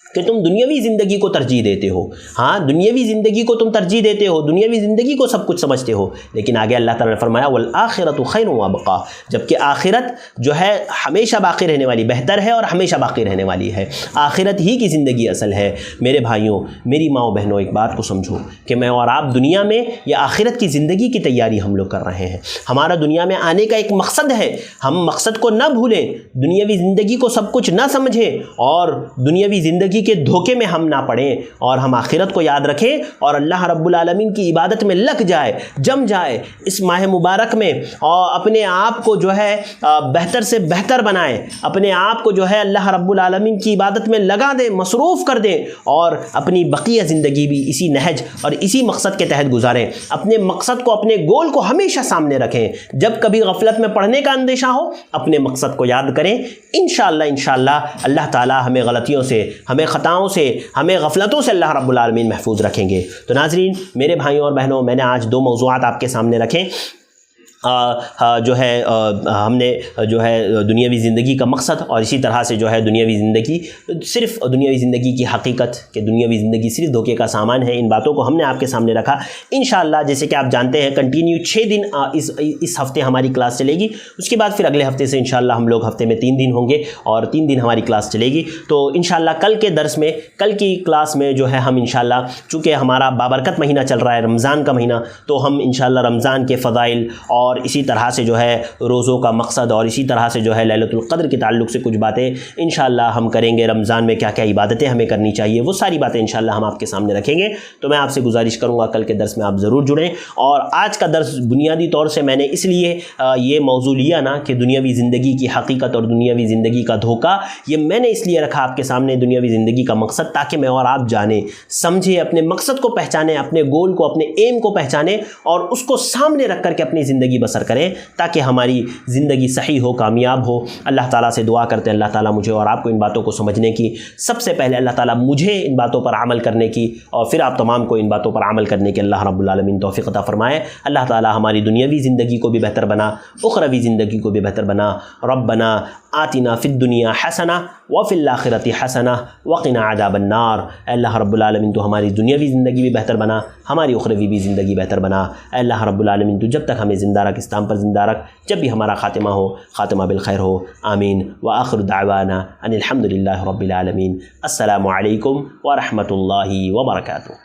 [SPEAKER 1] کہ تم دنیاوی زندگی کو ترجیح دیتے ہو۔ ہاں دنیاوی زندگی کو تم ترجیح دیتے ہو، دنیاوی زندگی کو سب کچھ سمجھتے ہو، لیکن آگے اللہ تعالیٰ نے فرمایا والآخرۃ خیر وابقیٰ، جبکہ آخرت جو ہے ہمیشہ باقی رہنے والی، بہتر ہے اور ہمیشہ باقی رہنے والی ہے۔ آخرت ہی کی زندگی اصل ہے۔ میرے بھائیوں، میری ماؤں بہنوں، ایک بات کو سمجھو کہ میں اور آپ دنیا میں یا آخرت کی زندگی کی تیاری ہم لوگ کر رہے ہیں۔ ہمارا دنیا میں آنے کا ایک مقصد ہے، ہم مقصد کو نہ بھولیں، دنیاوی زندگی کو سب کچھ نہ سمجھیں اور دنیاوی زندگی کے دھوکے میں ہم نہ پڑیں اور ہم آخرت کو یاد رکھیں اور اللہ رب العالمین کی عبادت میں لگ جائے، جم جائے اس ماہ مبارک میں، اور اپنے آپ کو جو ہے بہتر سے بہتر بنائیں، اپنے آپ کو جو ہے اللہ رب العالمین کی عبادت میں لگا دیں، مصروف کر دیں، اور اپنی بقیہ زندگی بھی اسی نہج اور اسی مقصد کے تحت گزاریں۔ اپنے مقصد کو، اپنے گول کو ہمیشہ سامنے رکھیں۔ جب کبھی غفلت میں پڑھنے کا اندیشہ ہو، اپنے مقصد کو یاد کریں۔ انشاءاللہ اللہ تعالی ہمیں غلطیوں سے، ہمیں خطاؤں سے، ہمیں غفلتوں سے اللہ رب العالمین محفوظ رکھیں گے۔ تو ناظرین، میرے بھائیوں اور بہنوں، میں نے آج 2 موضوعات آپ کے سامنے رکھیں۔ جو ہے ہم نے جو ہے دنیاوی زندگی کا مقصد اور اسی طرح سے جو ہے دنیاوی زندگی، صرف دنیاوی زندگی کی حقیقت کہ دنیاوی زندگی صرف دھوکے کا سامان ہے، ان باتوں کو ہم نے آپ کے سامنے رکھا۔ انشاءاللہ جیسے کہ آپ جانتے ہیں کنٹینیو 6 دن اس ہفتے ہماری کلاس چلے گی، اس کے بعد پھر اگلے ہفتے سے انشاءاللہ ہم لوگ ہفتے میں 3 دن ہوں گے اور 3 دن ہماری کلاس چلے گی۔ تو انشاءاللہ کل کے درس میں، کل کی کلاس میں جو ہے ہم انشاءاللہ، چونکہ ہمارا بابرکت مہینہ چل رہا ہے، رمضان کا مہینہ، تو ہم انشاءاللہ رمضان کے فضائل اور اسی طرح سے جو ہے روزوں کا مقصد اور اسی طرح سے جو ہے لیلۃ القدر کے تعلق سے کچھ باتیں انشاءاللہ ہم کریں گے۔ رمضان میں کیا کیا عبادتیں ہمیں کرنی چاہیے، وہ ساری باتیں انشاءاللہ ہم آپ کے سامنے رکھیں گے۔ تو میں آپ سے گزارش کروں گا کل کے درس میں آپ ضرور جڑیں۔ اور آج کا درس بنیادی طور سے میں نے اس لیے یہ موضوع لیا نا کہ دنیاوی زندگی کی حقیقت اور دنیاوی زندگی کا دھوکہ، یہ میں نے اس لیے رکھا آپ کے سامنے، دنیاوی زندگی کا مقصد، تاکہ میں اور آپ جانیں، سمجھیں، اپنے مقصد کو پہچانیں، اپنے گول کو، اپنے ایم کو پہچانیں اور اس کو سامنے رکھ کر کے اپنی زندگی بسر کریں، تاکہ ہماری زندگی صحیح ہو، کامیاب ہو۔ اللہ تعالیٰ سے دعا کرتے ہیں اللہ تعالیٰ مجھے اور آپ کو ان باتوں کو سمجھنے کی، سب سے پہلے اللہ تعالیٰ مجھے ان باتوں پر عمل کرنے کی، اور پھر آپ تمام کو ان باتوں پر عمل کرنے کی اللہ رب العالمین توفیق عطا فرمائے۔ اللہ تعالیٰ ہماری دنیاوی زندگی کو بھی بہتر بنا، اخروی زندگی کو بھی بہتر بنا۔ ربنا آتنا فی الدنیا حسنہ وفی الآخرۃ حسنہ وقنا عذاب النار۔ اے اللہ رب العالمین تو ہماری دنیاوی زندگی بھی بہتر بنا، ہماری اخروی بھی زندگی بہتر بنا۔ اے اللہ رب العالمین تو جب تک ہمیں زندہ رکھ، اسلام پر زندہ رکھ، جب بھی ہمارا خاتمہ ہو، خاتمہ بالخیر ہو۔ آمین۔ وآخر دعوانا ان الحمد للہ رب العالمین۔ السلام علیکم ورحمۃ اللہ وبرکاتہ۔